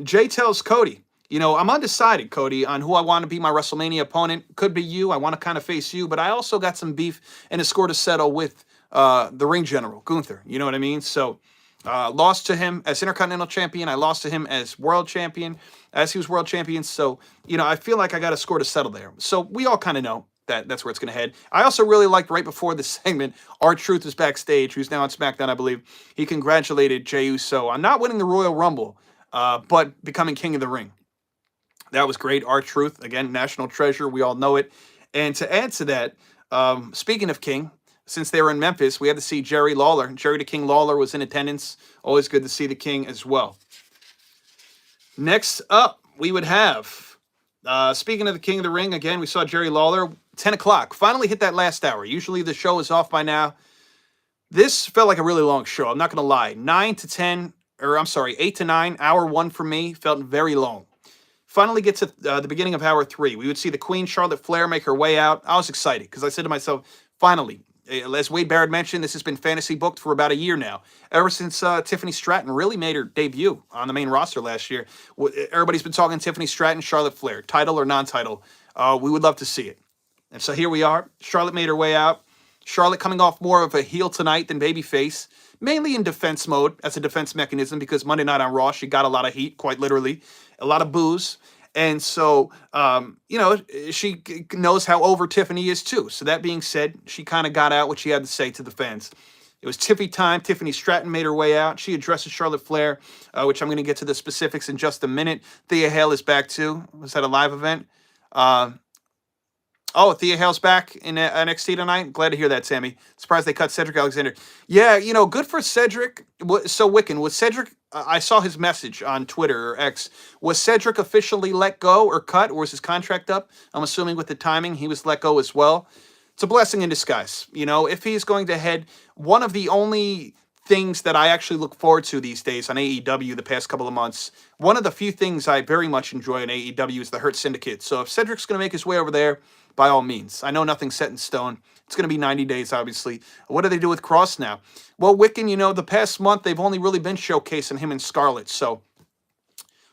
Jay tells Cody, I'm undecided, Cody, on who I want to be my WrestleMania opponent. Could be you. I want to kind of face you. But I also got some beef and a score to settle with the ring general, Gunther. You know what I mean? So lost to him as Intercontinental Champion. I lost to him as World Champion, as he was World Champion. So, I feel like I got a score to settle there. So we all kind of know that's where it's going to head. I also really liked right before this segment, R-Truth was backstage, who's now on SmackDown, I believe. He congratulated Jey Uso on not winning the Royal Rumble, but becoming King of the Ring. That was great. R-Truth, again, national treasure. We all know it. And to add to that, speaking of King, since they were in Memphis, we had to see Jerry Lawler. Jerry the King Lawler was in attendance. Always good to see the King as well. Next up, we would have, speaking of the King of the Ring, again, we saw Jerry Lawler, 10 o'clock. Finally hit that last hour. Usually the show is off by now. This felt like a really long show. I'm not going to lie. 8 to 9, hour 1 for me, felt very long. Finally get to the beginning of hour 3. We would see the Queen, Charlotte Flair, make her way out. I was excited because I said to myself, finally, as Wade Barrett mentioned, this has been fantasy booked for about a year now. Ever since Tiffany Stratton really made her debut on the main roster last year. Everybody's been talking Tiffany Stratton, Charlotte Flair, title or non-title. We would love to see it. And so here we are. Charlotte made her way out. Charlotte coming off more of a heel tonight than babyface, mainly in defense mode as a defense mechanism because Monday Night on Raw, she got a lot of heat, quite literally, a lot of boos. And so, she knows how over Tiffany is too. So that being said, she kind of got out what she had to say to the fans. It was Tiffy time. Tiffany Stratton made her way out. She addresses Charlotte Flair, which I'm going to get to the specifics in just a minute. Thea Hale is back too. Was that a live event? Thea Hale's back in NXT tonight. Glad to hear that, Sammy. Surprised they cut Cedric Alexander. Yeah, good for Cedric. So, Wiccan, was Cedric... I saw his message on Twitter or X. Was Cedric officially let go or cut, or was his contract up? I'm assuming with the timing, he was let go as well. It's a blessing in disguise. If he's going to head, one of the only things that I actually look forward to these days on AEW the past couple of months, one of the few things I very much enjoy on AEW is the Hurt Syndicate. So if Cedric's going to make his way over there, by all means. I know nothing's set in stone. It's going to be 90 days, obviously. What do they do with Cross now? Well, Wiccan, the past month, they've only really been showcasing him and Scarlett. So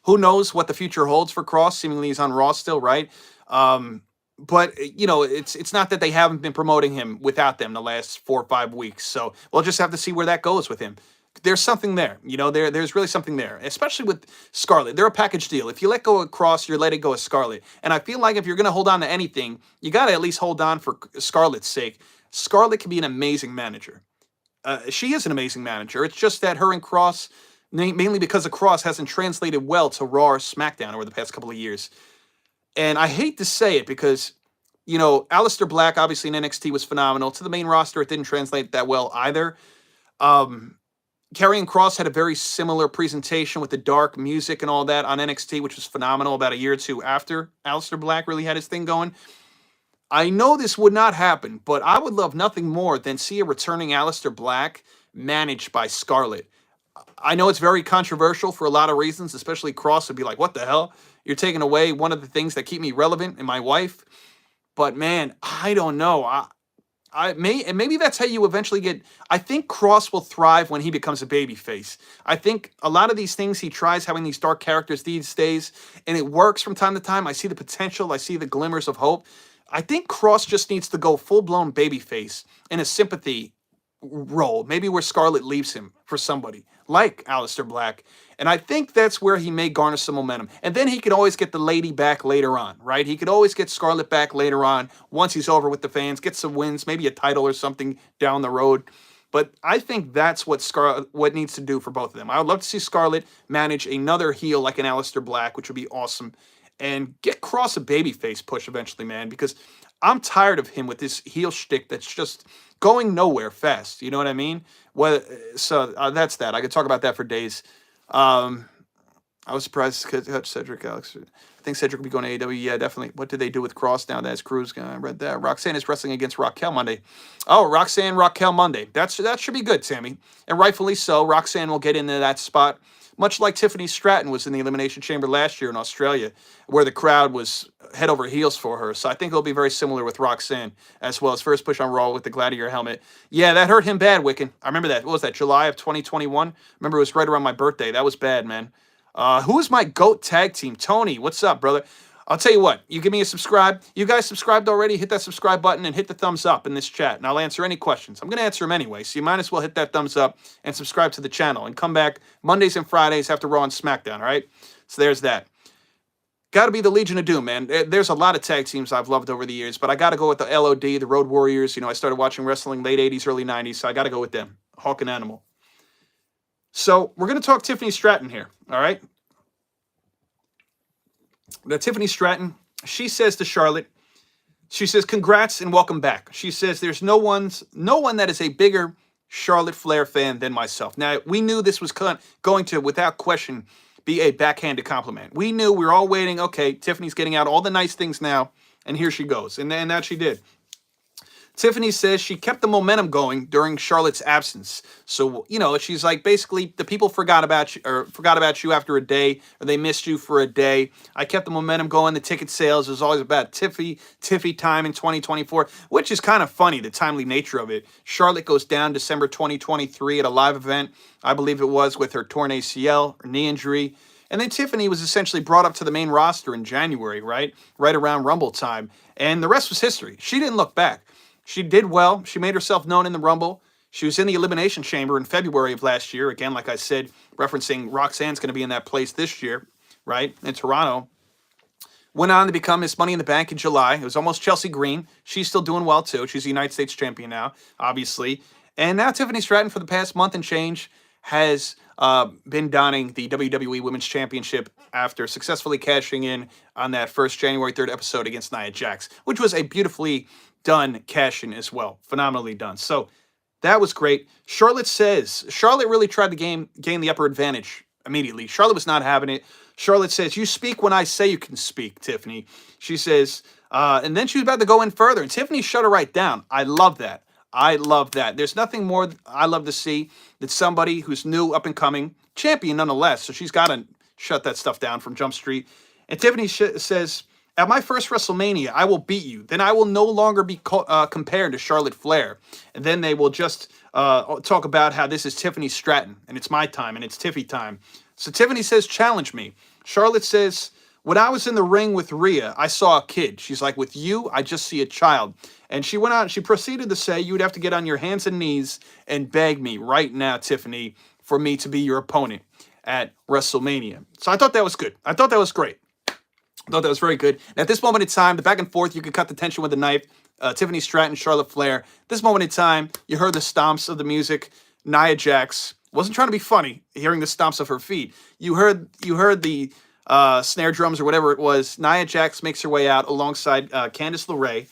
who knows what the future holds for Cross? Seemingly he's on Raw still, right? But, it's not that they haven't been promoting him without them the last 4 or 5 weeks. So we'll just have to see where that goes with him. There's something there. There's really something there, especially with Scarlett. They're a package deal. If you let go of Cross, you're letting go of Scarlett. And I feel like if you're going to hold on to anything, you got to at least hold on for Scarlett's sake. Scarlett can be an amazing manager. She is an amazing manager. It's just that her and Cross, mainly because of Cross, hasn't translated well to Raw or SmackDown over the past couple of years. And I hate to say it because, Aleister Black, obviously in NXT, was phenomenal. To the main roster, it didn't translate that well either. Karrion Kross had a very similar presentation with the dark music and all that on NXT, which was phenomenal about a year or two after Aleister Black really had his thing going. I know this would not happen, but I would love nothing more than see a returning Aleister Black managed by Scarlett. I know it's very controversial for a lot of reasons, especially Kross would be like, what the hell? You're taking away one of the things that keep me relevant and my wife. But man, I don't know. Maybe that's how you eventually get. I think Kross will thrive when he becomes a babyface. I think a lot of these things he tries having these dark characters these days, and it works from time to time. I see the potential. I see the glimmers of hope. I think Kross just needs to go full-blown babyface in a sympathy role, maybe where Scarlett leaves him for somebody like Aleister Black. And I think that's where he may garner some momentum. And then he could always get the lady back later on, right? He could always get Scarlett back later on once he's over with the fans, get some wins, maybe a title or something down the road. But I think that's what needs to do for both of them. I would love to see Scarlett manage another heel like an Aleister Black, which would be awesome, and get Cross a babyface push eventually, man, because I'm tired of him with this heel shtick that's just going nowhere fast. You know what I mean? Well, so that's that. I could talk about that for days. Um, I was surprised because Cedric Alex. I think Cedric will be going to AEW. Yeah, definitely. What did they do with Cross now? That's Cruz. I read that. Roxanne is wrestling against Raquel Monday. Oh, Roxanne, Raquel Monday. That should be good, Sammy. And rightfully so. Roxanne will get into that spot, much like Tiffany Stratton was in the Elimination Chamber last year in Australia, where the crowd was head over heels for her. So I think it'll be very similar with Roxanne, as well as first push on Raw with the Gladiator helmet. Yeah, that hurt him bad, Wiccan. I remember that. What was that, July of 2021? Remember, it was right around my birthday. That was bad, man. Who is my GOAT tag team? Tony, what's up, brother? I'll tell you what, you give me a subscribe. You guys subscribed already? Hit that subscribe button and hit the thumbs up in this chat, and I'll answer any questions. I'm going to answer them anyway, so you might as well hit that thumbs up and subscribe to the channel and come back Mondays and Fridays after Raw and SmackDown, all right? So there's that. Got to be the Legion of Doom, man. There's a lot of tag teams I've loved over the years, but I got to go with the LOD, the Road Warriors. You know, I started watching wrestling late 80s, early 90s, so I got to go with them. Hawk and Animal. So we're going to talk Tiffany Stratton here, all right? Now, Tiffany Stratton, she says to Charlotte, she says, congrats and welcome back. She says, there's no one that is a bigger Charlotte Flair fan than myself. Now, we knew this was going to, without question, be a backhanded compliment. We knew, we were all waiting, okay, Tiffany's getting out all the nice things now, and here she goes. And that she did. Tiffany says she kept the momentum going during Charlotte's absence. So, you know, she's like, basically, the people forgot about you after a day, or they missed you for a day. I kept the momentum going. The ticket sales was always about Tiffy time in 2024, which is kind of funny, the timely nature of it. Charlotte goes down December 2023 at a live event, I believe it was, with her torn ACL, or knee injury. And then Tiffany was essentially brought up to the main roster in January, right around Rumble time. And the rest was history. She didn't look back. She did well. She made herself known in the Rumble. She was in the Elimination Chamber in February of last year. Again, like I said, referencing Roxanne's going to be in that place this year, right, in Toronto. Went on to become Miss Money in the Bank in July. It was almost Chelsea Green. She's still doing well, too. She's the United States champion now, obviously. And now Tiffany Stratton, for the past month and change, has been donning the WWE Women's Championship after successfully cashing in on that first January 3rd episode against Nia Jax, which was a beautifully done cash-in as well. Phenomenally done. So that was great. Charlotte says, Charlotte really tried to gain the upper advantage immediately. Charlotte was not having it. Charlotte says, you speak when I say you can speak, Tiffany. She says, and then she was about to go in further, and Tiffany shut her right down. I love that. I love that. There's nothing more I love to see than somebody who's new, up and coming, champion nonetheless. So she's got to shut that stuff down from Jump Street. And Tiffany says, at my first WrestleMania, I will beat you. Then I will no longer be compared to Charlotte Flair. And then they will just talk about how this is Tiffany Stratton, and it's my time, and it's Tiffy time. So Tiffany says, challenge me. Charlotte says, when I was in the ring with Rhea, I saw a kid. She's like, with you, I just see a child. And she went on, she proceeded to say, you would have to get on your hands and knees and beg me right now, Tiffany, for me to be your opponent at WrestleMania. So I thought that was good. I thought that was great. I thought that was very good. And at this moment in time, the back and forth, you could cut the tension with a knife. Tiffany Stratton, Charlotte Flair. This moment in time, you heard the stomps of the music. Nia Jax wasn't trying to be funny, hearing the stomps of her feet. You heard the snare drums or whatever it was. Nia Jax makes her way out alongside Candice LeRae.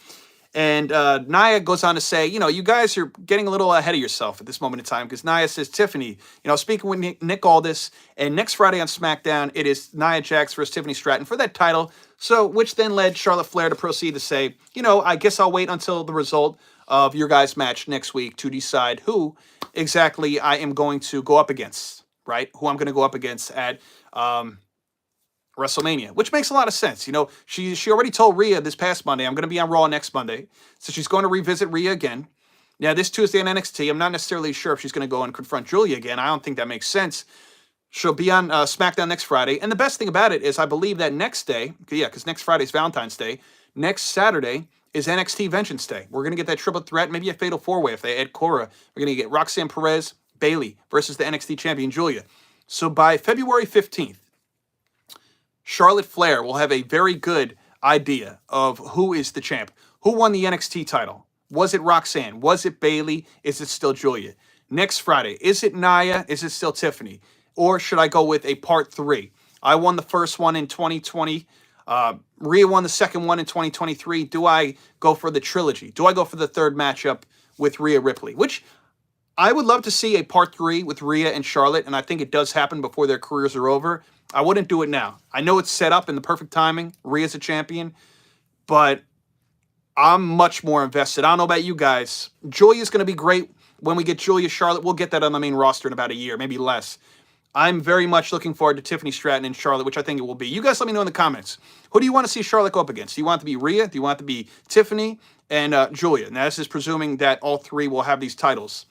And Nia goes on to say, you know, you guys are getting a little ahead of yourself at this moment in time, because Nia says, Tiffany, you know, speaking with Nick Aldis, and next Friday on SmackDown, it is Nia Jax versus Tiffany Stratton for that title. So, which then led Charlotte Flair to proceed to say, you know, I guess I'll wait until the result of your guys' match next week to decide who exactly I am going to go up against, right? Who I'm going to go up against at WrestleMania, which makes a lot of sense. You know, she already told Rhea this past Monday, I'm going to be on Raw next Monday. So she's going to revisit Rhea again. Now, this Tuesday on NXT, I'm not necessarily sure if she's going to go and confront Julia again. I don't think that makes sense. She'll be on SmackDown next Friday. And the best thing about it is I believe that next day, yeah, because next Friday is Valentine's Day, next Saturday is NXT Vengeance Day. We're going to get that triple threat, maybe a fatal four-way if they add Cora. We're going to get Roxanne Perez, Bayley versus the NXT champion, Julia. So by February 15th, Charlotte Flair will have a very good idea of who is the champ. Who won the NXT title? Was it Roxanne? Was it Bayley? Is it still Julia? Next Friday, is it Nia? Is it still Tiffany? Or should I go with a part 3? I won the first one in 2020. Rhea won the second one in 2023. Do I go for the trilogy? Do I go for the third matchup with Rhea Ripley? Which I would love to see a part 3 with Rhea and Charlotte, and I think it does happen before their careers are over. I wouldn't do it now. I know it's set up in the perfect timing. Rhea's a champion, but I'm much more invested. I don't know about you guys. Julia's going to be great when we get Julia Charlotte. We'll get that on the main roster in about a year, maybe less. I'm very much looking forward to Tiffany Stratton and Charlotte, which I think it will be. You guys let me know in the comments. Who do you want to see Charlotte go up against? Do you want it to be Rhea? Do you want it to be Tiffany and Julia? Now, this is presuming that all three will have these titles,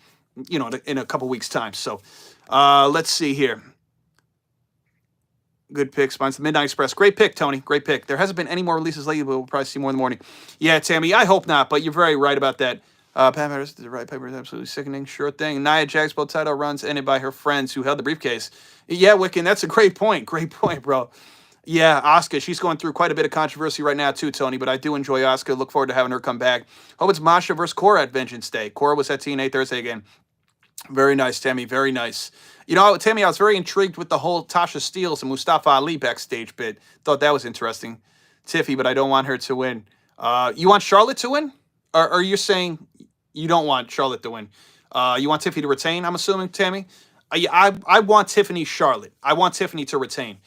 you know, in a couple weeks' time. So let's see here. Good pick. Mine's the Midnight Express. Great pick, Tony. Great pick. There hasn't been any more releases lately, but we'll probably see more in the morning. Yeah, Tammy, I hope not, but you're very right about that. Pat Matters, the right paper is absolutely sickening. Sure thing. Nia Jax both title runs ended by her friends who held the briefcase. Yeah, Wiccan, that's a great point. Great point, bro. Yeah, Asuka, she's going through quite a bit of controversy right now too, Tony, but I do enjoy Asuka. Look forward to having her come back. Hope it's Masha versus Cora at Vengeance Day. Cora was at TNA Thursday again. Very nice, Tammy. Very nice. You know, Tammy, I was very intrigued with the whole Tasha Steelz and Mustafa Ali backstage bit. Thought that was interesting. Tiffy, but I don't want her to win. You want Charlotte to win? Or are you saying you don't want Charlotte to win? You want Tiffy to retain, I'm assuming, Tammy? I want Tiffany Charlotte. I want Tiffany to retain.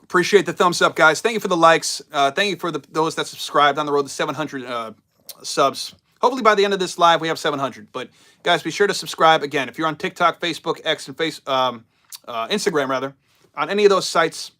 Appreciate the thumbs up, guys. Thank you for the likes. Thank you for those that subscribed on the road to 700 subs. Hopefully by the end of this live, we have 700. But guys, be sure to subscribe. Again, if you're on TikTok, Facebook, X, and Instagram, rather, on any of those sites,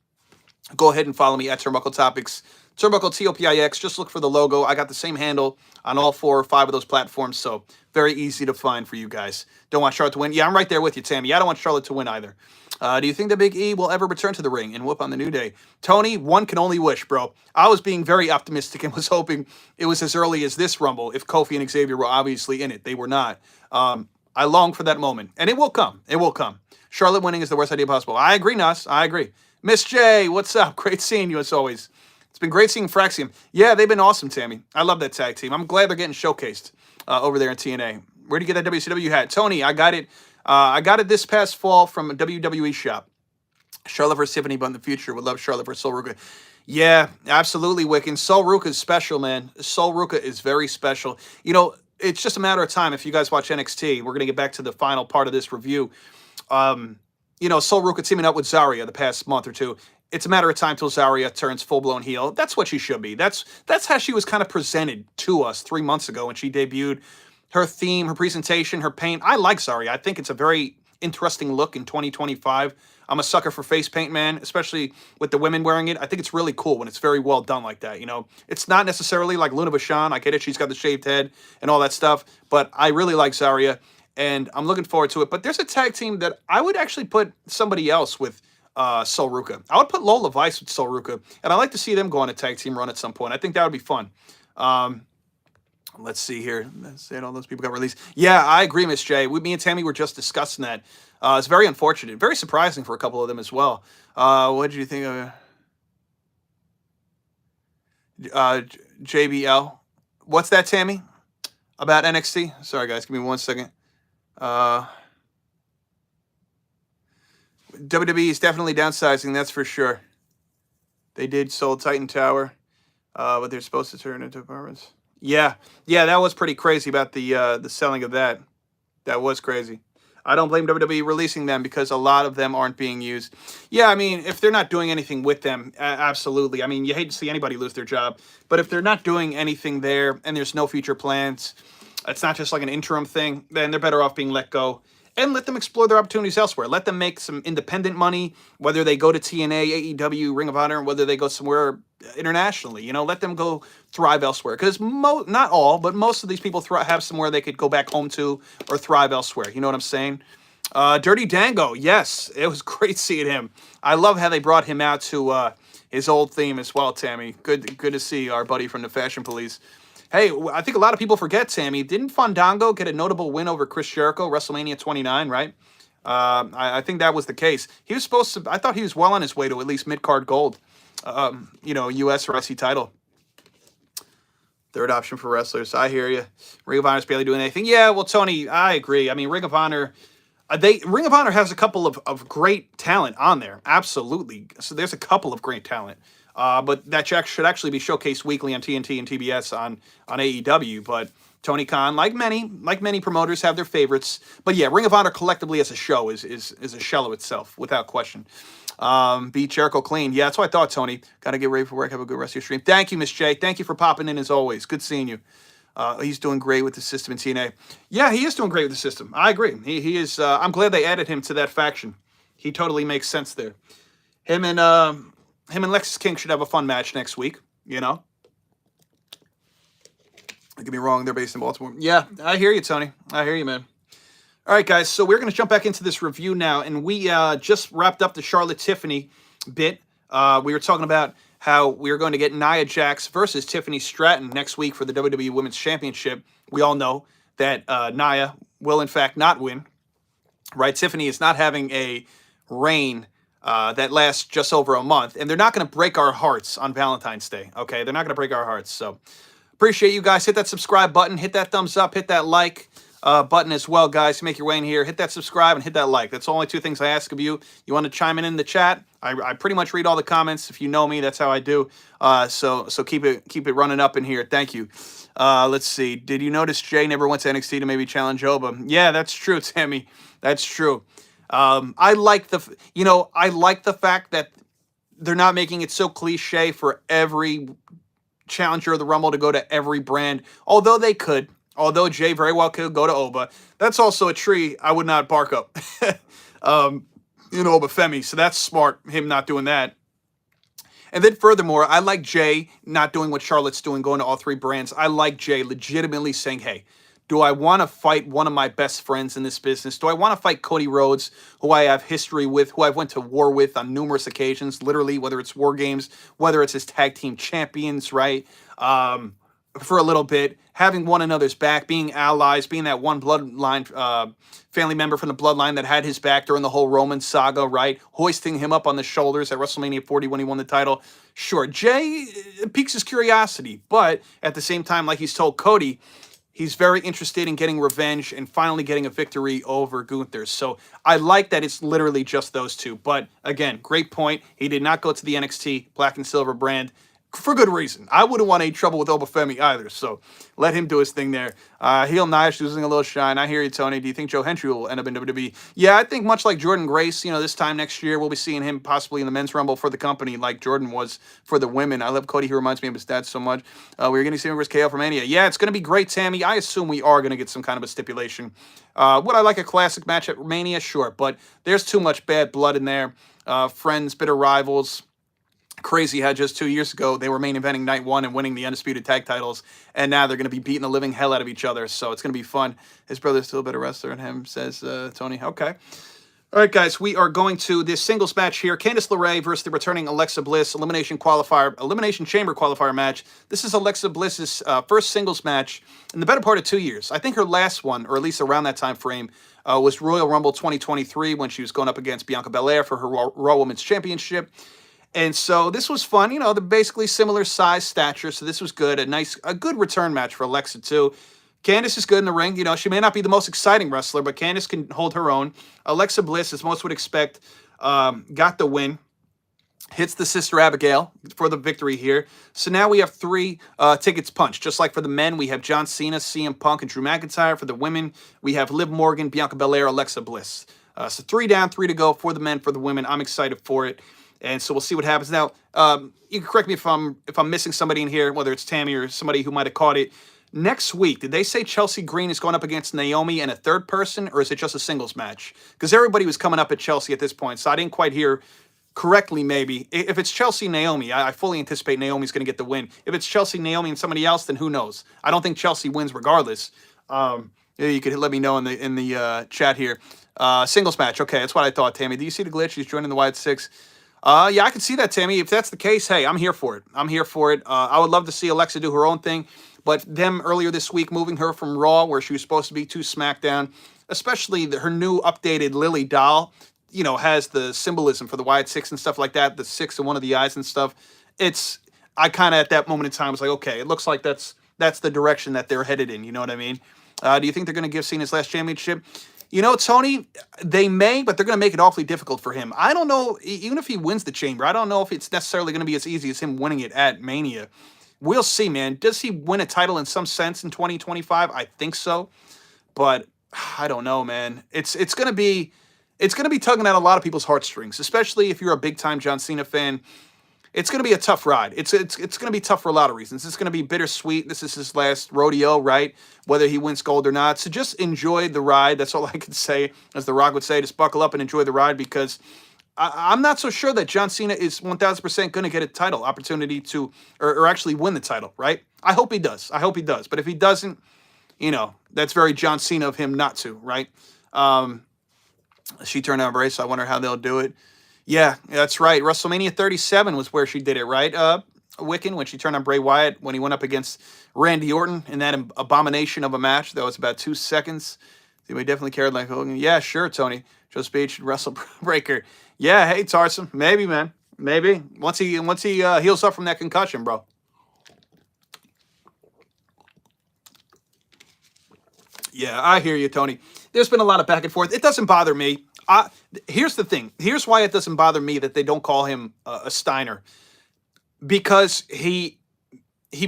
go ahead and follow me at Turnbuckle Topics. Turnbuckle TOPIX. Just look for the logo. I got the same handle on all 4 or 5 of those platforms, so very easy to find for you guys. Don't want Charlotte to win? Yeah, I'm right there with you, Tammy. I don't want Charlotte to win either. Do you think the Big E will ever return to the ring and whoop on the New Day? Tony, one can only wish, bro. I was being very optimistic and was hoping it was as early as this Rumble if Kofi and Xavier were obviously in it. They were not. I long for that moment, and it will come. It will come. Charlotte winning is the worst idea possible. I agree, Nas. I agree. Miss J, what's up? Great seeing you as always. It's been great seeing Fraxium. Yeah, they've been awesome, Tammy. I love that tag team. I'm glad they're getting showcased over there in TNA. Where do you get that WCW hat? Tony, I got it. I got it this past fall from a WWE shop. Charlotte versus Tiffany, but in the future, would love Charlotte versus Sol Ruka. Yeah, absolutely, Wiccan. Sol Ruka is special, man. Sol Ruka is very special. You know, it's just a matter of time. If you guys watch NXT, we're going to get back to the final part of this review. You know, Sol Ruka teaming up with Zarya the past month or two. It's a matter of time till Zarya turns full-blown heel. That's what she should be. That's how she was kind of presented to us 3 months ago when she debuted. Her theme, her presentation, her paint. I like Zarya. I think it's a very interesting look in 2025. I'm a sucker for face paint, man, especially with the women wearing it. I think it's really cool when it's very well done like that, you know. It's not necessarily like Luna Vachon. I get it. She's got the shaved head and all that stuff. But I really like Zarya, and I'm looking forward to it. But there's a tag team that I would actually put somebody else with Sol Ruka. I would put Lola Vice with Sol Ruka, and I'd like to see them go on a tag team run at some point. I think that would be fun. Let's see here. Saying all those people got released. Yeah, I agree, Miss J. Me and Tammy were just discussing that. It's very unfortunate. Very surprising for a couple of them as well. What did you think of JBL? What's that, Tammy? About NXT? Sorry, guys. Give me 1 second. WWE is definitely downsizing, that's for sure. They did sold Titan Tower, but they're supposed to turn into apartments. Yeah, that was pretty crazy about the selling of that. That was crazy. I don't blame WWE releasing them because a lot of them aren't being used. Yeah, I mean, if they're not doing anything with them, absolutely. I mean, you hate to see anybody lose their job, but if they're not doing anything there and there's no future plans, it's not just like an interim thing, then they're better off being let go. And let them explore their opportunities elsewhere. Let them make some independent money, whether they go to TNA, AEW, Ring of Honor, whether they go somewhere internationally. You know, let them go thrive elsewhere. Because not all, but most of these people have somewhere they could go back home to or thrive elsewhere. You know what I'm saying? Dirty Dango, yes, it was great seeing him. I love how they brought him out to his old theme as well, Tammy. Good to see our buddy from the Fashion Police. Hey, I think a lot of people forget, Tammy. Didn't Fandango get a notable win over Chris Jericho, WrestleMania 29, right? I think that was the case. He was supposed to, I thought he was well on his way to at least mid-card gold, U.S. or SC title. Third option for wrestlers. I hear you. Ring of Honor's barely doing anything. Yeah, well, Tony, I agree. I mean, Ring of Honor, Ring of Honor has a couple of great talent on there. Absolutely. So there's a couple of great talent. But that should actually be showcased weekly on TNT and TBS on AEW. But Tony Khan, like many promoters, have their favorites. But yeah, Ring of Honor collectively as a show is a shell of itself, without question. Beat Jericho clean. Yeah, that's what I thought, Tony. Got to get ready for work. Have a good rest of your stream. Thank you, Miss J. Thank you for popping in as always. Good seeing you. He's doing great with the system in TNA. Yeah, he is doing great with the system. I agree. He is. I'm glad they added him to that faction. He totally makes sense there. Him and Lexus King should have a fun match next week. You know. Don't get me wrong. They're based in Baltimore. Yeah, I hear you, Tony. I hear you, man. All right, guys, so we're going to jump back into this review now, and we just wrapped up the Charlotte Tiffany bit. We were talking about how we are going to get Nia Jax versus Tiffany Stratton next week for the WWE Women's Championship. We all know that Nia will, in fact, not win, right? Tiffany is not having a reign that lasts just over a month, and they're not going to break our hearts on Valentine's Day, okay? They're not going to break our hearts, so appreciate you guys. Hit that subscribe button, hit that thumbs up, hit that like button as well, guys. Make your way in here. Hit that subscribe and hit that like. That's the only two things I ask of you. You want to chime in the chat? I pretty much read all the comments. If you know me, that's how I do. So keep it running up in here. Thank you. Let's see. Did you notice Jay never went to NXT to maybe challenge Oba? Yeah, that's true, Tammy. That's true. I like the fact that they're not making it so cliche for every challenger of the Rumble to go to every brand, although they could. Although Jay very well could go to Oba. That's also a tree I would not bark up. Oba Femi. So that's smart, him not doing that. And then furthermore, I like Jay not doing what Charlotte's doing, going to all three brands. I like Jay legitimately saying, hey, do I want to fight one of my best friends in this business? Do I want to fight Cody Rhodes, who I have history with, who I've went to war with on numerous occasions, literally, whether it's War Games, whether it's his tag team champions, right? For a little bit, having one another's back, being allies, being that one bloodline family member from the bloodline that had his back during the whole Roman saga, right? Hoisting him up on the shoulders at WrestleMania 40 when he won the title. Sure, Jay piques his curiosity, but at the same time, like he's told Cody, he's very interested in getting revenge and finally getting a victory over Gunther. So I like that it's literally just those two. But again, great point. He did not go to the NXT Black and Silver brand. For good reason. I wouldn't want any trouble with Obafemi either, so let him do his thing there. Heel Nash losing a little shine. I hear you, Tony. Do you think Joe Hendry will end up in WWE? Yeah, I think much like Jordan Grace, this time next year, we'll be seeing him possibly in the men's rumble for the company like Jordan was for the women. I love Cody. He reminds me of his dad so much. We're going to see him versus KO for Mania. Yeah, it's going to be great, Tammy. I assume we are going to get some kind of a stipulation. Would I like a classic match at Mania? Sure, but there's too much bad blood in there. Friends, bitter rivals. Crazy how just 2 years ago they were main eventing night one and winning the undisputed tag titles, and now they're going to be beating the living hell out of each other. So it's going to be fun. His brother's still a better wrestler than him, says Tony. Okay. All right, guys, we are going to this singles match here. Candice LeRae versus the returning Alexa Bliss, Elimination Chamber qualifier match. This is Alexa Bliss's first singles match in the better part of 2 years. I think her last one, or at least around that time frame, was Royal Rumble 2023 when she was going up against Bianca Belair for her Raw Women's Championship. And so this was fun. They're basically similar size, stature, so this was good. A good return match for Alexa, too. Candice is good in the ring. She may not be the most exciting wrestler, but Candice can hold her own. Alexa Bliss, as most would expect, got the win. Hits the Sister Abigail for the victory here. So now we have three tickets punched. Just like for the men, we have John Cena, CM Punk, and Drew McIntyre. For the women, we have Liv Morgan, Bianca Belair, Alexa Bliss. So 3 down, 3 to go for the men. For the women, I'm excited for it. And so we'll see what happens. Now, you can correct me if I'm missing somebody in here, whether it's Tammy or somebody who might have caught it. Next week, did they say Chelsea Green is going up against Naomi and a third person, or is it just a singles match? Because everybody was coming up at Chelsea at this point, so I didn't quite hear correctly, maybe. If it's Chelsea Naomi, I fully anticipate Naomi's going to get the win. If it's Chelsea Naomi and somebody else, then who knows? I don't think Chelsea wins regardless. You could let me know in the chat here. Singles match. Okay, that's what I thought, Tammy. Do you see the glitch? She's joining the Wyatt Six. Yeah, I can see that, Tammy. If that's the case, hey, I'm here for it. I'm here for it. I would love to see Alexa do her own thing, but them earlier this week moving her from Raw, where she was supposed to be, to SmackDown, especially her new updated Lily doll, has the symbolism for the Wyatt Six and stuff like that, the six in one of the eyes and stuff. I kind of at that moment in time was like, okay, it looks like that's the direction that they're headed in. You know what I mean? Do you think they're going to give Cena his last championship? Tony, they may, but they're going to make it awfully difficult for him. I don't know, even if he wins the Chamber, I don't know if it's necessarily going to be as easy as him winning it at Mania. We'll see, man. Does he win a title in some sense in 2025? I think so, but I don't know, man. It's going to be tugging at a lot of people's heartstrings, especially if you're a big time John Cena fan. It's going to be a tough ride. It's going to be tough for a lot of reasons. It's going to be bittersweet. This is his last rodeo, right? Whether he wins gold or not. So just enjoy the ride. That's all I can say. As The Rock would say, just buckle up and enjoy the ride, because I'm not so sure that John Cena is 1,000% going to get a title opportunity to, or actually win the title, right? I hope he does. But if he doesn't, that's very John Cena of him not to, right? She turned on Bray, so I wonder how they'll do it. Yeah, that's right. WrestleMania 37 was where she did it, right? Wiccan, when she turned on Bray Wyatt, when he went up against Randy Orton in that abomination of a match. That was about 2 seconds. We definitely cared like Hogan. Yeah, sure, Tony. Joe Speed should wrestle Breaker. Yeah, hey, Tarsum. Maybe, man. Maybe. Once he heals up from that concussion, bro. Yeah, I hear you, Tony. There's been a lot of back and forth. It doesn't bother me. Here's the thing. Here's why it doesn't bother me that they don't call him a Steiner. Because he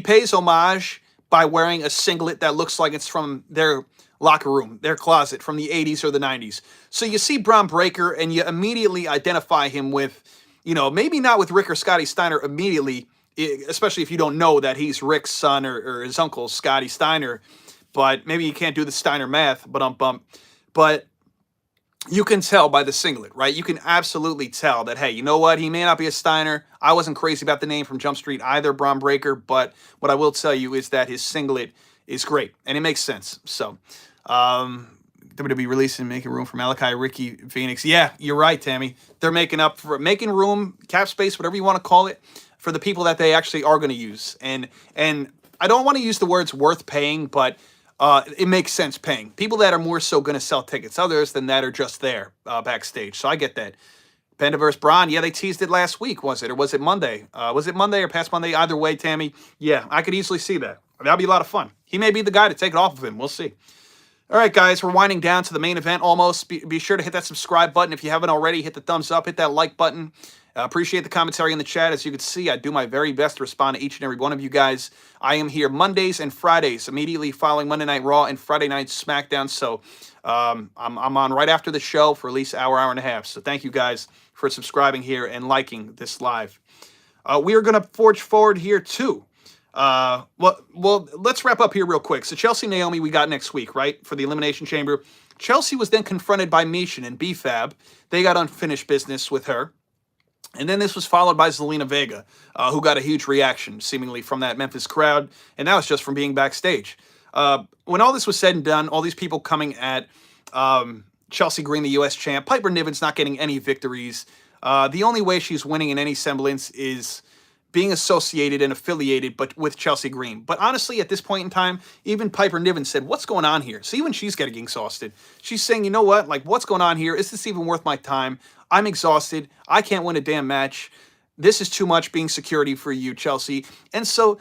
pays homage by wearing a singlet that looks like it's from their locker room, their closet from the 80s or the 90s. So you see Braun Breaker and you immediately identify him with, maybe not with Rick or Scotty Steiner immediately, especially if you don't know that he's Rick's son or his uncle, Scotty Steiner. But maybe you can't do the Steiner math, but you can tell by the singlet, right? You can absolutely tell that, hey, you know what? He may not be a Steiner. I wasn't crazy about the name from Jump Street either, Braun Breaker, but what I will tell you is that his singlet is great, and it makes sense. So, WWE releasing, making room for Malachi, Ricky, Phoenix. Yeah, you're right, Tammy. They're making room, cap space, whatever you want to call it, for the people that they actually are going to use. And I don't want to use the words worth paying, but it makes sense paying. People that are more so going to sell tickets. Others than that are just there backstage. So I get that. Penta vs. Braun. Yeah, they teased it last week, was it? Or was it Monday? Was it Monday or past Monday? Either way, Tammy. Yeah, I could easily see that. That'll be a lot of fun. He may be the guy to take it off of him. We'll see. All right, guys, we're winding down to the main event almost. Be sure to hit that subscribe button. If you haven't already, hit the thumbs up, hit that like button. Appreciate the commentary in the chat. As you can see, I do my very best to respond to each and every one of you guys. I am here Mondays and Fridays, immediately following Monday Night Raw and Friday Night SmackDown. So I'm on right after the show for at least an hour and a half. So thank you guys for subscribing here and liking this live. We are going to forge forward here too. Well, let's wrap up here real quick. So Chelsea Naomi we got next week, right, for the Elimination Chamber. Chelsea was then confronted by Michin and B-Fab. They got unfinished business with her. And then this was followed by Zelina Vega, who got a huge reaction, seemingly from that Memphis crowd, and that was just from being backstage. When all this was said and done, all these people coming at Chelsea Green, the U.S. champ, Piper Niven's not getting any victories. The only way she's winning in any semblance is being associated and affiliated, but with Chelsea Green. But honestly, at this point in time, even Piper Niven said, what's going on here? So even she's getting exhausted. She's saying, you know what? Like, what's going on here? Is this even worth my time? I'm exhausted. I can't win a damn match. This is too much being security for you, Chelsea. And so,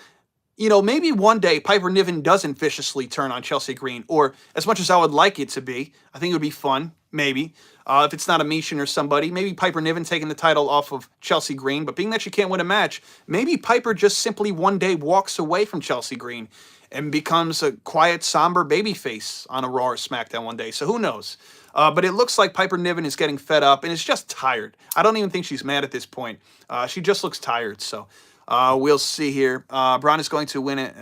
maybe one day Piper Niven doesn't viciously turn on Chelsea Green, or as much as I would like it to be, I think it would be fun, maybe. If it's not a Michin or somebody, maybe Piper Niven taking the title off of Chelsea Green. But being that she can't win a match, maybe Piper just simply one day walks away from Chelsea Green and becomes a quiet, somber babyface on a Raw or SmackDown one day. So who knows? But it looks like Piper Niven is getting fed up and is just tired. I don't even think she's mad at this point. She just looks tired. So we'll see here. Braun is going to win it.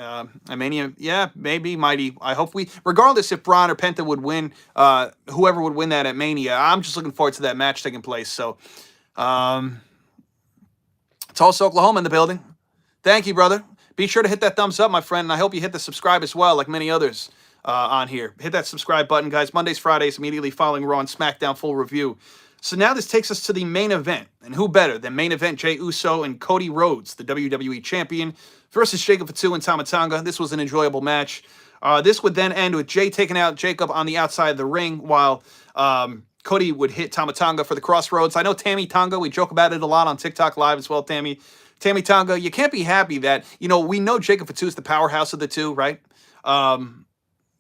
Mania, yeah, maybe, mighty. I hope regardless if Braun or Penta would win, whoever would win that at Mania, I'm just looking forward to that match taking place. So, Tulsa, Oklahoma in the building. Thank you, brother. Be sure to hit that thumbs up, my friend, and I hope you hit the subscribe as well, like many others. on here. Hit that subscribe button, guys. Mondays, Fridays, immediately following Raw and SmackDown full review. So now this takes us to the main event. And who better than main event Jey Uso and Cody Rhodes, the WWE Champion, versus Jacob Fatu and Tama Tonga. This was an enjoyable match. This would then end with Jey taking out Jacob on the outside of the ring while Cody would hit Tama Tonga for the crossroads. I know Tammy Tonga, we joke about it a lot on TikTok Live as well, Tammy. Tammy Tonga, you can't be happy that, we know Jacob Fatu is the powerhouse of the two, right?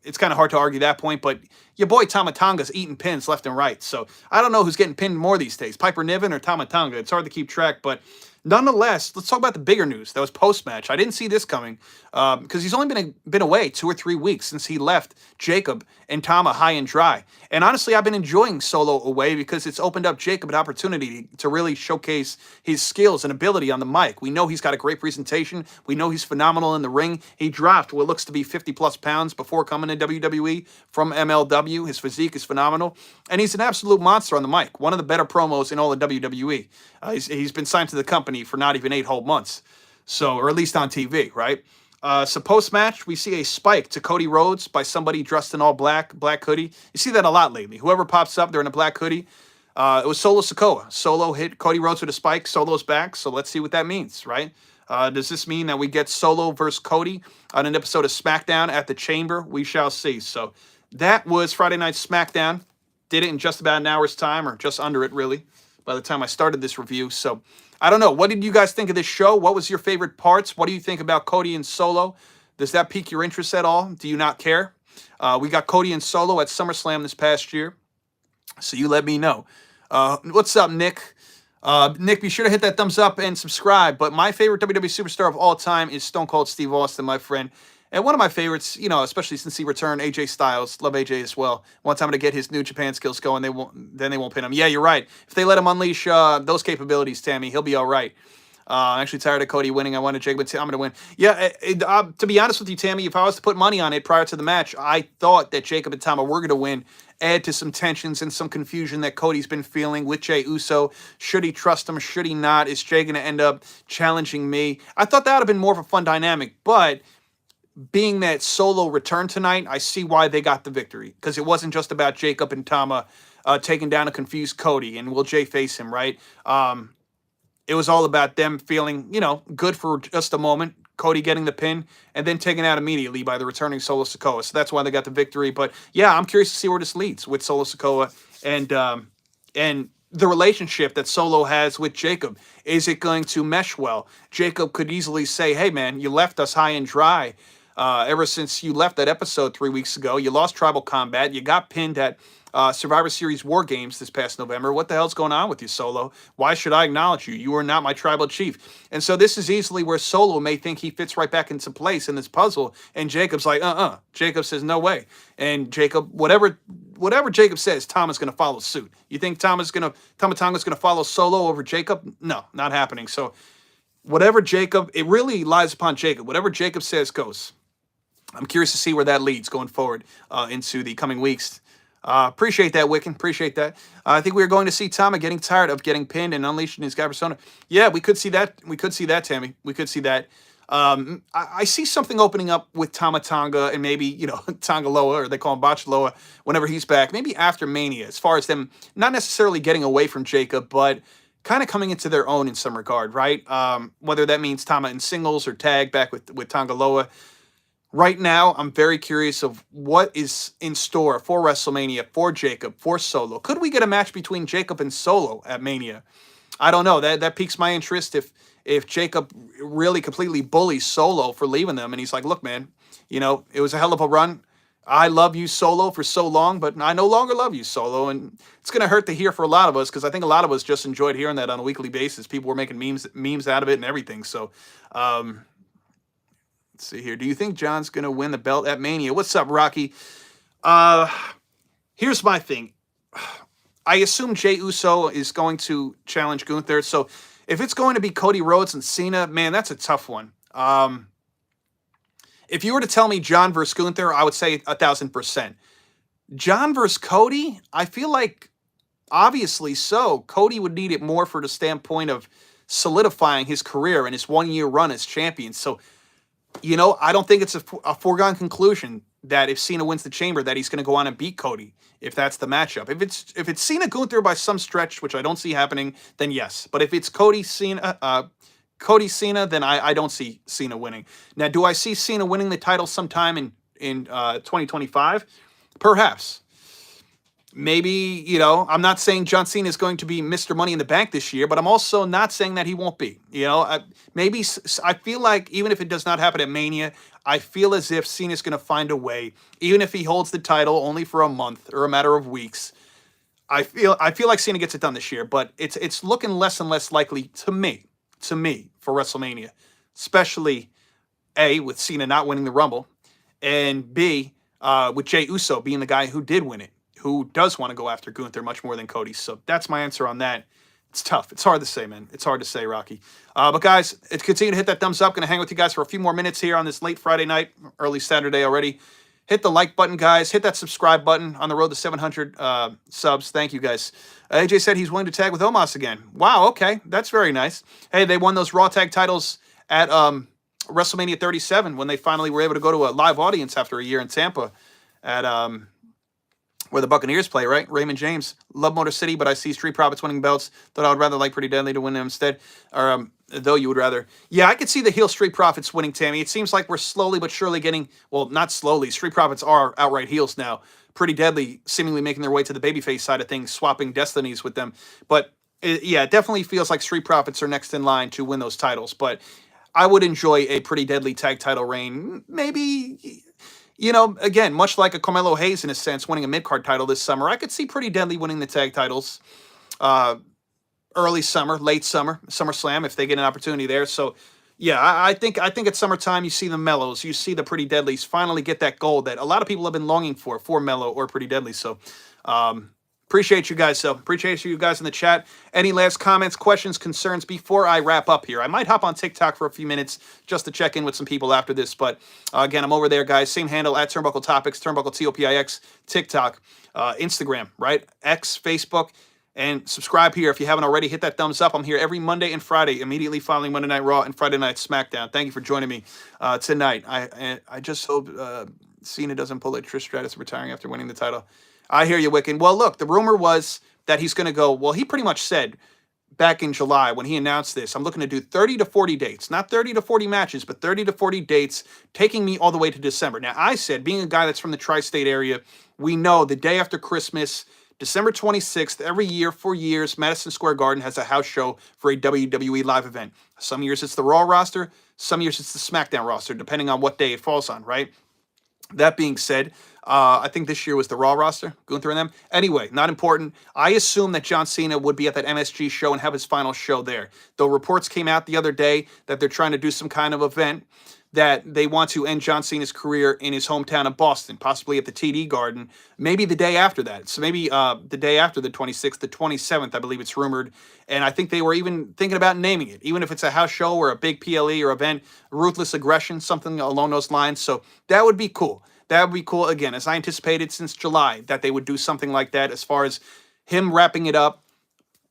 It's kind of hard to argue that point, but your boy Tama Tonga's eating pins left and right. So I don't know who's getting pinned more these days, Piper Niven or Tama Tonga. It's hard to keep track, but nonetheless, let's talk about the bigger news. That was post-match. I didn't see this coming because he's only been away 2 or 3 weeks since he left Jacob and Tama high and dry. And honestly, I've been enjoying Solo away because it's opened up Jacob an opportunity to really showcase his skills and ability on the mic. We know he's got a great presentation. We know he's phenomenal in the ring. He dropped what looks to be 50-plus pounds before coming to WWE from MLW. His physique is phenomenal. And he's an absolute monster on the mic. One of the better promos in all of WWE. He's been signed to the company for not even 8 whole months. So, or at least on TV, right? So post-match, we see a spike to Cody Rhodes by somebody dressed in all black hoodie. You see that a lot lately. Whoever pops up, they're in a black hoodie. It was Solo Sikoa. Solo hit Cody Rhodes with a spike. Solo's back, so let's see what that means, right? Does this mean that we get Solo versus Cody on an episode of SmackDown at the Chamber? We shall see. So that was Friday Night SmackDown. Did it in just about an hour's time, or just under it, really, by the time I started this review. So I don't know. What did you guys think of this show? What was your favorite parts? What do you think about Cody and Solo? Does that pique your interest at all? Do you not care? We got Cody and Solo at SummerSlam this past year. So you let me know. What's up, Nick? Nick, be sure to hit that thumbs up and subscribe. But my favorite WWE superstar of all time is Stone Cold Steve Austin, my friend. And one of my favorites, especially since he returned, AJ Styles. Love AJ as well. Want time to get his New Japan skills going. They won't pin him. Yeah, you're right. If they let him unleash those capabilities, Tammy, he'll be all right. I'm actually tired of Cody winning. I wanted Jacob, but I'm going to win. Yeah, to be honest with you, Tammy, if I was to put money on it prior to the match, I thought that Jacob and Tama were going to win. Add to some tensions and some confusion that Cody's been feeling with Jey Uso. Should he trust him? Should he not? Is Jey going to end up challenging me? I thought that would have been more of a fun dynamic, but being that Solo returned tonight, I see why they got the victory. Because it wasn't just about Jacob and Tama taking down a confused Cody, and will Jey face him, right? It was all about them feeling, good for just a moment. Cody getting the pin, and then taken out immediately by the returning Solo Sikoa. So that's why they got the victory. But yeah, I'm curious to see where this leads with Solo Sikoa and the relationship that Solo has with Jacob. Is it going to mesh well? Jacob could easily say, hey, man, you left us high and dry. Ever since you left that episode 3 weeks ago, you lost Tribal Combat. You got pinned at Survivor Series War Games this past November. What the hell's going on with you, Solo? Why should I acknowledge you? You are not my tribal chief. And so this is easily where Solo may think he fits right back into place in this puzzle. And Jacob's like, Jacob says, no way. And Jacob, whatever Jacob says, Tama's going to follow suit. You think Tama Tonga's going to follow Solo over Jacob? No, not happening. So whatever Jacob, it really lies upon Jacob. Whatever Jacob says goes. I'm curious to see where that leads going forward into the coming weeks. Appreciate that, Wiccan. Appreciate that. I think we're going to see Tama getting tired of getting pinned and unleashing his guy persona. Yeah, we could see that. We could see that, Tammy. We could see that. I see something opening up with Tama Tonga and maybe, Tonga Loa, or they call him Botch Loa, whenever he's back. Maybe after Mania, as far as them not necessarily getting away from Jacob, but kind of coming into their own in some regard, right? Whether that means Tama in singles or tag back with Tonga Loa. Right now, I'm very curious of what is in store for WrestleMania, for Jacob, for Solo. Could we get a match between Jacob and Solo at Mania? I don't know. That piques my interest if Jacob really completely bullies Solo for leaving them. And he's like, look, man, it was a hell of a run. I love you, Solo, for so long, but I no longer love you, Solo. And it's going to hurt to hear for a lot of us because I think a lot of us just enjoyed hearing that on a weekly basis. People were making memes out of it and everything. So, let's see here. Do you think John's going to win the belt at Mania? What's up, Rocky? Here's my thing. I assume Jey Uso is going to challenge Gunther. So if it's going to be Cody Rhodes and Cena, man, that's a tough one. If you were to tell me John versus Gunther, I would say 1,000%. John versus Cody, I feel like, obviously so. Cody would need it more for the standpoint of solidifying his career and his 1-year run as champion. So, I don't think it's a foregone conclusion that if Cena wins the Chamber, that he's going to go on and beat Cody if that's the matchup. If it's Cena Gunther by some stretch, which I don't see happening, then yes. But if it's Cody Cena, then I don't see Cena winning. Now, do I see Cena winning the title sometime in 2025? Perhaps. Maybe, you know, I'm not saying John Cena is going to be Mr. Money in the Bank this year, but I'm also not saying that he won't be. You know, I feel like even if it does not happen at Mania, I feel as if Cena's going to find a way, even if he holds the title only for a month or a matter of weeks. I feel like Cena gets it done this year, but it's looking less and less likely to me for WrestleMania, especially A, with Cena not winning the Rumble, and B, with Jey Uso being the guy who did win it, who does want to go after Gunther much more than Cody. So that's my answer on that. It's tough. It's hard to say, man. It's hard to say, Rocky. But guys, continue to hit that thumbs up. Going to hang with you guys for a few more minutes here on this late Friday night, early Saturday already. Hit the like button, guys. Hit that subscribe button on the road to 700 subs. Thank you, guys. AJ said he's willing to tag with Omos again. Wow, okay. That's very nice. Hey, they won those Raw tag titles at WrestleMania 37 when they finally were able to go to a live audience after a year in Tampa at where the Buccaneers play, right? Raymond James. Love Motor City, but I see Street Profits winning belts. Thought I would rather like Pretty Deadly to win them instead. Or though you would rather. Yeah, I could see the heel Street Profits winning, Tammy. It seems like we're slowly but surely getting, well, not slowly. Street Profits are outright heels now. Pretty Deadly seemingly making their way to the babyface side of things, swapping destinies with them. But yeah, it definitely feels like Street Profits are next in line to win those titles. But I would enjoy a Pretty Deadly tag title reign. Maybe, you know, again, much like a Carmelo Hayes in a sense, winning a mid-card title this summer. I could see Pretty Deadly winning the tag titles early summer, late summer, SummerSlam, if they get an opportunity there. So, yeah, I think at summertime you see the Mellows, you see the Pretty Deadlies finally get that gold that a lot of people have been longing for Mellow or Pretty Deadly. So, appreciate you guys. So, appreciate you guys in the chat. Any last comments, questions, concerns before I wrap up here? I might hop on TikTok for a few minutes just to check in with some people after this. But again, I'm over there, guys. Same handle at Turnbuckle Topics, Turnbuckle TOPIX, TikTok, Instagram, right? X, Facebook. And subscribe here if you haven't already. Hit that thumbs up. I'm here every Monday and Friday, immediately following Monday Night Raw and Friday Night SmackDown. Thank you for joining me tonight. I just hope Cena doesn't pull a Trish Stratus retiring after winning the title. I hear you, Wiccan. Well, look, the rumor was that he's going to go, well, he pretty much said back in July when he announced this, I'm looking to do 30 to 40 dates. Not 30 to 40 matches, but 30 to 40 dates, taking me all the way to December. Now, I said, being a guy that's from the tri-state area, we know the day after Christmas, December 26th, every year for years, Madison Square Garden has a house show for a WWE live event. Some years it's the Raw roster, some years it's the SmackDown roster, depending on what day it falls on, right? That being said, I think this year was the Raw roster, Gunther and them. Anyway, not important. I assume that John Cena would be at that MSG show and have his final show there. Though reports came out the other day that they're trying to do some kind of event that they want to end John Cena's career in his hometown of Boston, possibly at the TD Garden, maybe the day after that. So maybe the day after the 26th, the 27th, I believe it's rumored. And I think they were even thinking about naming it, even if it's a house show or a big PLE or event, Ruthless Aggression, something along those lines. So that would be cool. That would be cool, again, as I anticipated since July, that they would do something like that as far as him wrapping it up,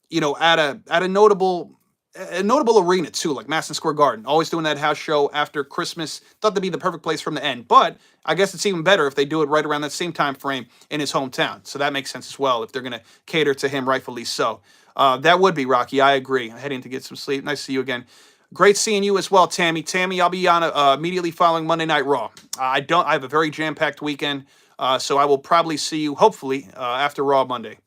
you know, at a notable arena too, like Madison Square Garden, always doing that house show after Christmas. Thought that'd be the perfect place from the end, but I guess it's even better if they do it right around that same time frame in his hometown. So that makes sense as well if they're going to cater to him, rightfully so. That would be Rocky. I agree. I'm heading to get some sleep. Nice to see you again. Great seeing you as well, Tammy. Tammy, I'll be on immediately following Monday Night Raw. I have a very jam-packed weekend, so I will probably see you hopefully after Raw Monday.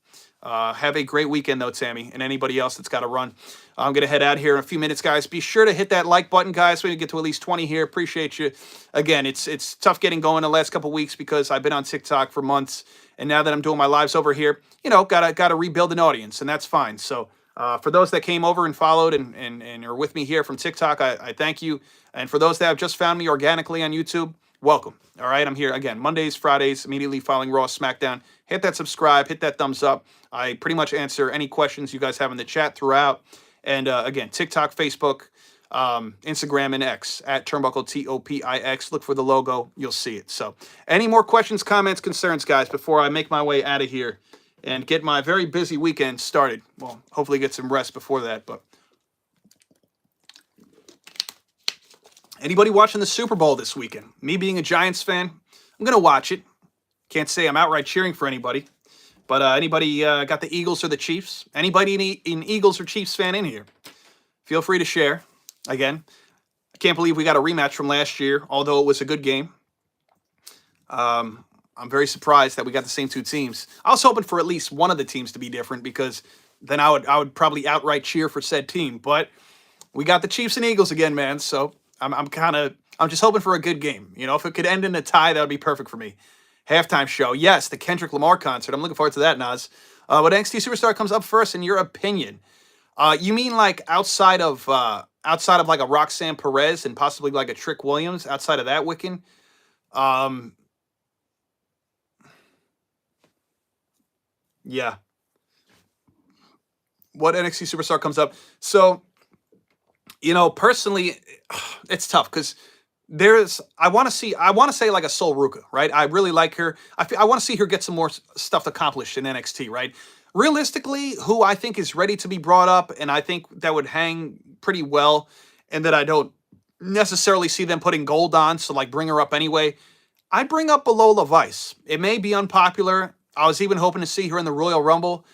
Have a great weekend, though, Tammy, and anybody else that's got to run. I'm going to head out here in a few minutes, guys. Be sure to hit that like button, guys, so we can get to at least 20 here. Appreciate you. Again, it's tough getting going the last couple weeks because I've been on TikTok for months, and now that I'm doing my lives over here, you know, gotta rebuild an audience, and that's fine. So for those that came over and followed and are with me here from TikTok, I thank you. And for those that have just found me organically on YouTube, welcome. All right, I'm here again Mondays, Fridays, immediately following Raw, SmackDown. Hit that subscribe, hit that thumbs up. I pretty much answer any questions you guys have in the chat throughout. And again, TikTok, Facebook, Instagram, and X at Turnbuckle TOPIX. Look for the logo, you'll see it. So, any more questions, comments, concerns, guys, before I make my way out of here and get my very busy weekend started? Well, hopefully get some rest before that. But anybody watching the Super Bowl this weekend? Me being a Giants fan, I'm going to watch it. Can't say I'm outright cheering for anybody. But anybody got the Eagles or the Chiefs? Anybody an Eagles or Chiefs fan in here? Feel free to share. Again, I can't believe we got a rematch from last year, although it was a good game. I'm very surprised that we got the same two teams. I was hoping for at least one of the teams to be different because then I would probably outright cheer for said team. But we got the Chiefs and Eagles again, man. So I'm just hoping for a good game. You know, if it could end in a tie, that would be perfect for me. Halftime show, yes, the Kendrick Lamar concert. I'm looking forward to that, Nas. What NXT superstar comes up first in your opinion? You mean like outside of like a Roxanne Perez and possibly like a Trick Williams? Outside of that, Wiccan. Yeah. What NXT superstar comes up? So, you know, personally, it's tough because I want to say like a Sol Ruka, right? I really like her. I want to see her get some more stuff accomplished in NXT, right? Realistically, who I think is ready to be brought up, and I think that would hang pretty well, and that I don't necessarily see them putting gold on, so like bring her up anyway. I'd bring up Lola Vice. It may be unpopular. I was even hoping to see her in the Royal Rumble.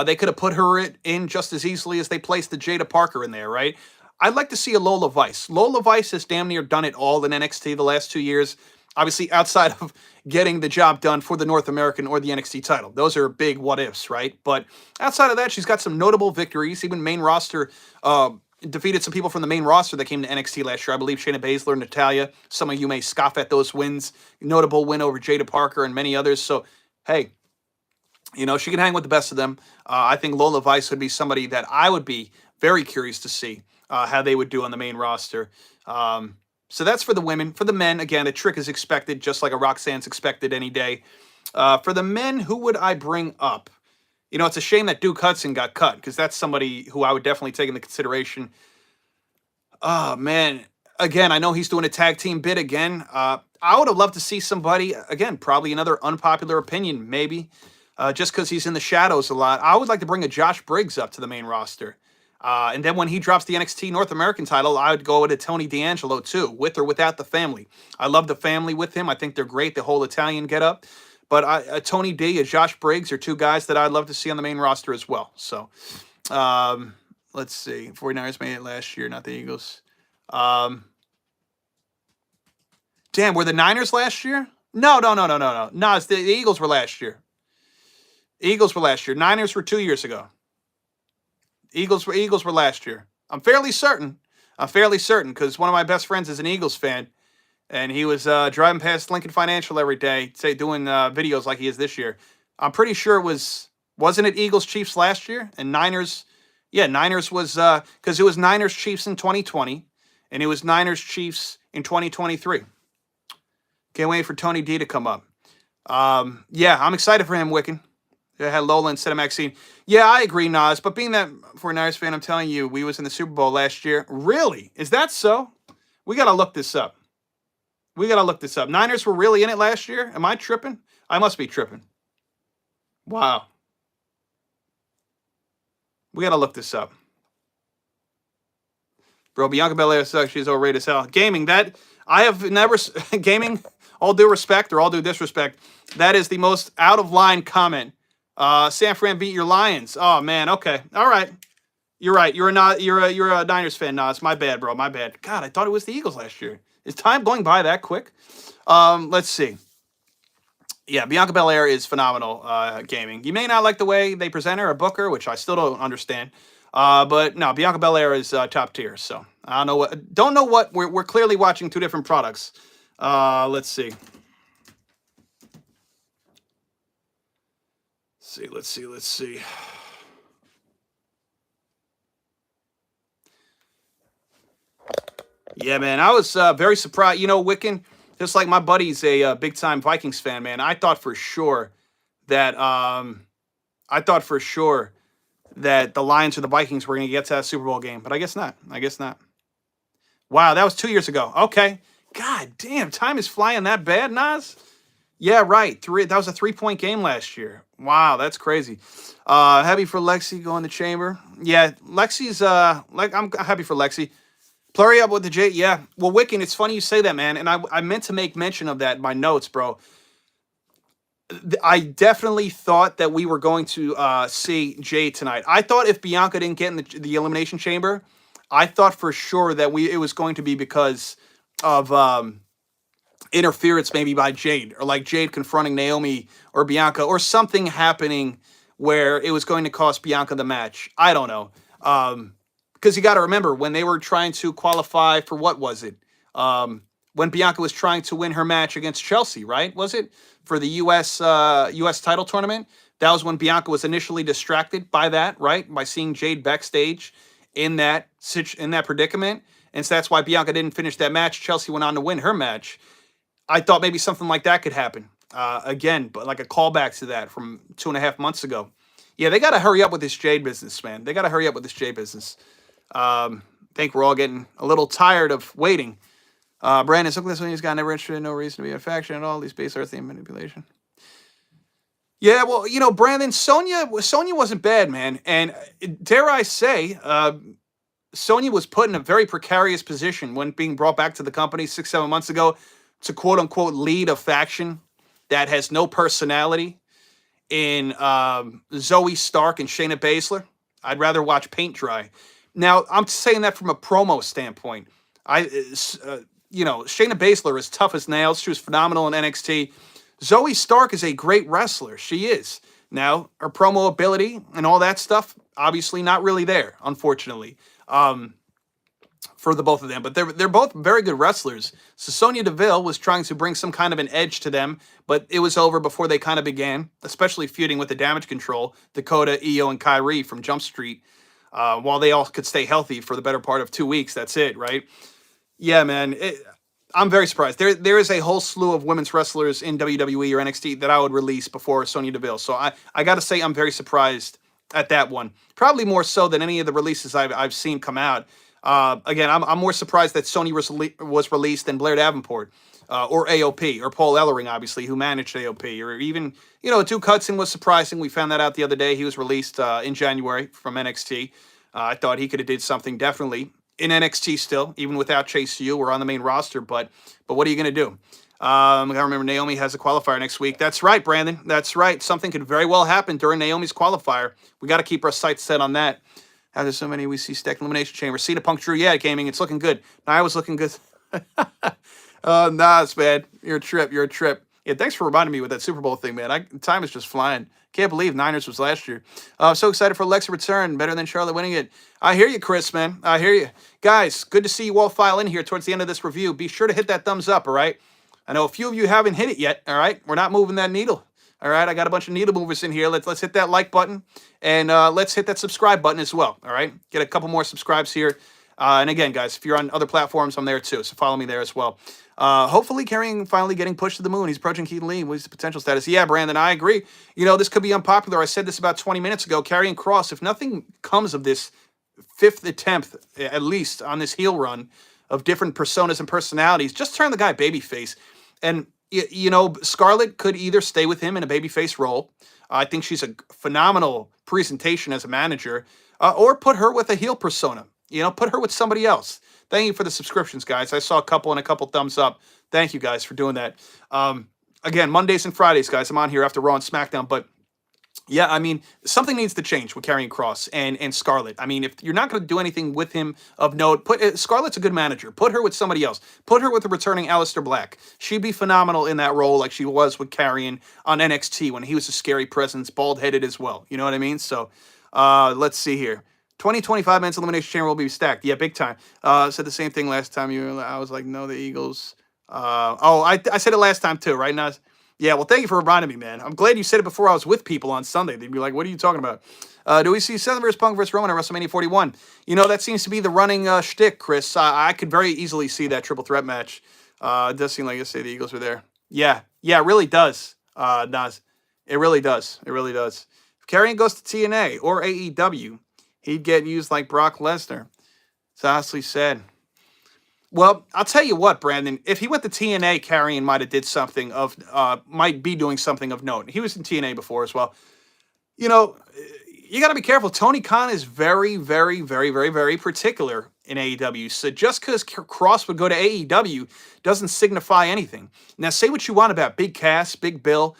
They could have put her in just as easily as they placed the Jada Parker in there, right? I'd like to see a Lola Vice. Lola Vice has damn near done it all in NXT the last 2 years. Obviously, outside of getting the job done for the North American or the NXT title. Those are big what-ifs, right? But outside of that, she's got some notable victories. Even main roster, defeated some people from the main roster that came to NXT last year. I believe Shayna Baszler, Natalya. Some of you may scoff at those wins. Notable win over Jada Parker and many others. So, hey, you know, she can hang with the best of them. I think Lola Vice would be somebody that I would be very curious to see how they would do on the main roster. So that's for the women. For the men, again, a Trick is expected, just like a Roxanne's expected any day. For the men, who would I bring up? You know, it's a shame that Duke Hudson got cut because that's somebody who I would definitely take into consideration. Oh, man. Again, I know he's doing a tag team bid again. I would have loved to see somebody, again, probably another unpopular opinion, maybe, just because he's in the shadows a lot. I would like to bring a Josh Briggs up to the main roster. And then when he drops the NXT North American title, I would go with a Tony D'Angelo too, with or without the family. I love the family with him. I think they're great, the whole Italian get-up. But a Tony D, a Josh Briggs are two guys that I'd love to see on the main roster as well. So, let's see. 49ers made it last year, not the Eagles. Damn, were the Niners last year? No. No, the Eagles were last year. Eagles were last year. Niners were 2 years ago. Eagles were last year. I'm fairly certain because one of my best friends is an Eagles fan, and he was driving past Lincoln Financial every day, doing videos like he is this year. I'm pretty sure wasn't it Eagles Chiefs last year and Niners? Yeah, Niners was because it was Niners Chiefs in 2020, and it was Niners Chiefs in 2023. Can't wait for Tony D to come up. Yeah, I'm excited for him, Wiccan. They had Lola instead of Maxine. Yeah, I agree, Nas. But being that for a Niners fan, I'm telling you, we was in the Super Bowl last year. Really? Is that so? We got to look this up. Niners were really in it last year? Am I tripping? I must be tripping. Wow. We got to look this up. Bro, Bianca Belair sucks. She's overrated as hell. Gaming, that... I have never... Gaming, all due respect or all due disrespect, that is the most out-of-line comment. San Fran beat your Lions. Oh man, okay, all right. You're right. You're a Niners fan, Nas. My bad, bro. My bad. God, I thought it was the Eagles last year. Is time going by that quick? Let's see. Yeah, Bianca Belair is phenomenal. Gaming. You may not like the way they present her or book her, which I still don't understand. But no, Bianca Belair is top tier. So I don't know what. We're clearly watching two different products. Let's see. Let's see. Yeah, man, I was very surprised. You know, Wiccan, just like my buddy's a big-time Vikings fan, man. I thought for sure that the Lions or the Vikings were going to get to that Super Bowl game, but I guess not. Wow, that was 2 years ago. Okay. God damn, time is flying that bad, Nas? Yeah, right. That was a 3-point game last year. Wow, that's crazy. Happy for Lexi going to Chamber. Yeah, Lexi's I'm happy for Lexi. Flurry up with the J. Yeah. Well, Wiccan, it's funny you say that, man. And I meant to make mention of that in my notes, bro. I definitely thought that we were going to see Jade tonight. I thought if Bianca didn't get in the Elimination Chamber, I thought for sure that it was going to be because of interference maybe by Jade, or like Jade confronting Naomi or Bianca, or something happening where it was going to cost Bianca the match. I don't know. Because you got to remember, when they were trying to qualify for, what was it? When Bianca was trying to win her match against Chelsea, right? Was it for the U.S. title tournament? That was when Bianca was initially distracted by that, right? By seeing Jade backstage in that predicament, and so that's why Bianca didn't finish that match. Chelsea went on to win her match. I thought maybe something like that could happen again, but like a callback to that from 2.5 months ago. Yeah, they got to hurry up with this Jade business, man. They got to hurry up with this Jade business. I think we're all getting a little tired of waiting. Brandon, so this one, he's got never interested, no reason to be a faction at all. These base earth theme manipulation. Yeah, well, Brandon, Sonya wasn't bad, man. And dare I say, Sonya was put in a very precarious position when being brought back to the company 6-7 months ago to quote unquote lead a faction that has no personality in Zoe Stark and Shayna Baszler. I'd rather watch paint dry. Now, I'm saying that from a promo standpoint. Shayna Baszler is tough as nails. She was phenomenal in NXT. Zoe Stark is a great wrestler. She is. Now, her promo ability and all that stuff, obviously not really there, unfortunately, for the both of them. But they're both very good wrestlers. So Sonya Deville was trying to bring some kind of an edge to them, but it was over before they kind of began, especially feuding with the Damage Control, Dakota, Io, and Kyrie from Jump Street, while they all could stay healthy for the better part of 2 weeks. That's it, right? Yeah, man. I'm very surprised. There is a whole slew of women's wrestlers in WWE or NXT that I would release before Sonya Deville. So I got to say I'm very surprised at that one. Probably more so than any of the releases I've seen come out. Again, I'm more surprised that Sonya was released than Blair Davenport or AOP or Paul Ellering, obviously, who managed AOP. Or even, Duke Hudson was surprising. We found that out the other day. He was released in January from NXT. I thought he could have did something definitely in NXT still, even without Chase U or on the main roster. But what are you going to do? I remember Naomi has a qualifier next week. That's right, Brandon. That's right. Something could very well happen during Naomi's qualifier. We got to keep our sights set on that. How there's so many we see stacked Elimination Chamber. Cena Punk Drew, yeah, gaming. It's looking good. I was looking good. Nas, man. You're a trip. You're a trip. Yeah, thanks for reminding me with that Super Bowl thing, man. Time is just flying. Can't believe Niners was last year. So excited for Alexa return. Better than Charlotte winning it. I hear you, Chris, man. I hear you. Guys, good to see you all file in here towards the end of this review. Be sure to hit that thumbs up, all right? I know a few of you haven't hit it yet, all right? We're not moving that needle, all right? I got a bunch of needle movers in here. Let's hit that like button, and let's hit that subscribe button as well, all right? Get a couple more subscribes here. And again, guys, if you're on other platforms, I'm there too, so follow me there as well. Hopefully Karrion finally getting pushed to the moon. He's approaching Keith Lee. What's the potential status? Yeah, Brandon, I agree. This could be unpopular. I said this about 20 minutes ago. Karrion Kross, if nothing comes of this 5th attempt, at least, on this heel run of different personas and personalities, just turn the guy babyface. And, Scarlett could either stay with him in a babyface role. I think she's a phenomenal presentation as a manager, or put her with a heel persona. Put her with somebody else. Thank you for the subscriptions, guys. I saw a couple thumbs up. Thank you, guys, for doing that. Again, Mondays and Fridays, guys, I'm on here after Raw and SmackDown. But, yeah, I mean, something needs to change with Karrion Kross and Scarlett. I mean, if you're not going to do anything with him of note, Scarlett's a good manager. Put her with somebody else. Put her with the returning Aleister Black. She'd be phenomenal in that role like she was with Karrion on NXT when he was a scary presence, bald-headed as well. You know what I mean? So, let's see here. 2025 men's elimination chamber will be stacked. Yeah, big time. Said the same thing last time. I was like, no, the Eagles. I said it last time too, right, Nas? Yeah, well, thank you for reminding me, man. I'm glad you said it before I was with people on Sunday. They'd be like, what are you talking about? Do we see Seth versus Punk versus Roman at WrestleMania 41? That seems to be the running shtick, Chris. I could very easily see that triple threat match. It does seem like yesterday the Eagles were there. Yeah, it really does, Nas. It really does. It really does. If Karrion goes to TNA or AEW, he'd get used like Brock Lesnar. It's honestly sad. Well, I'll tell you what, Brandon. If he went to TNA, Karrion might be doing something of note. He was in TNA before as well. You got to be careful. Tony Khan is very, very, very, very, very particular in AEW. So just because Cross would go to AEW doesn't signify anything. Now, say what you want about Big Cass, Big Bill.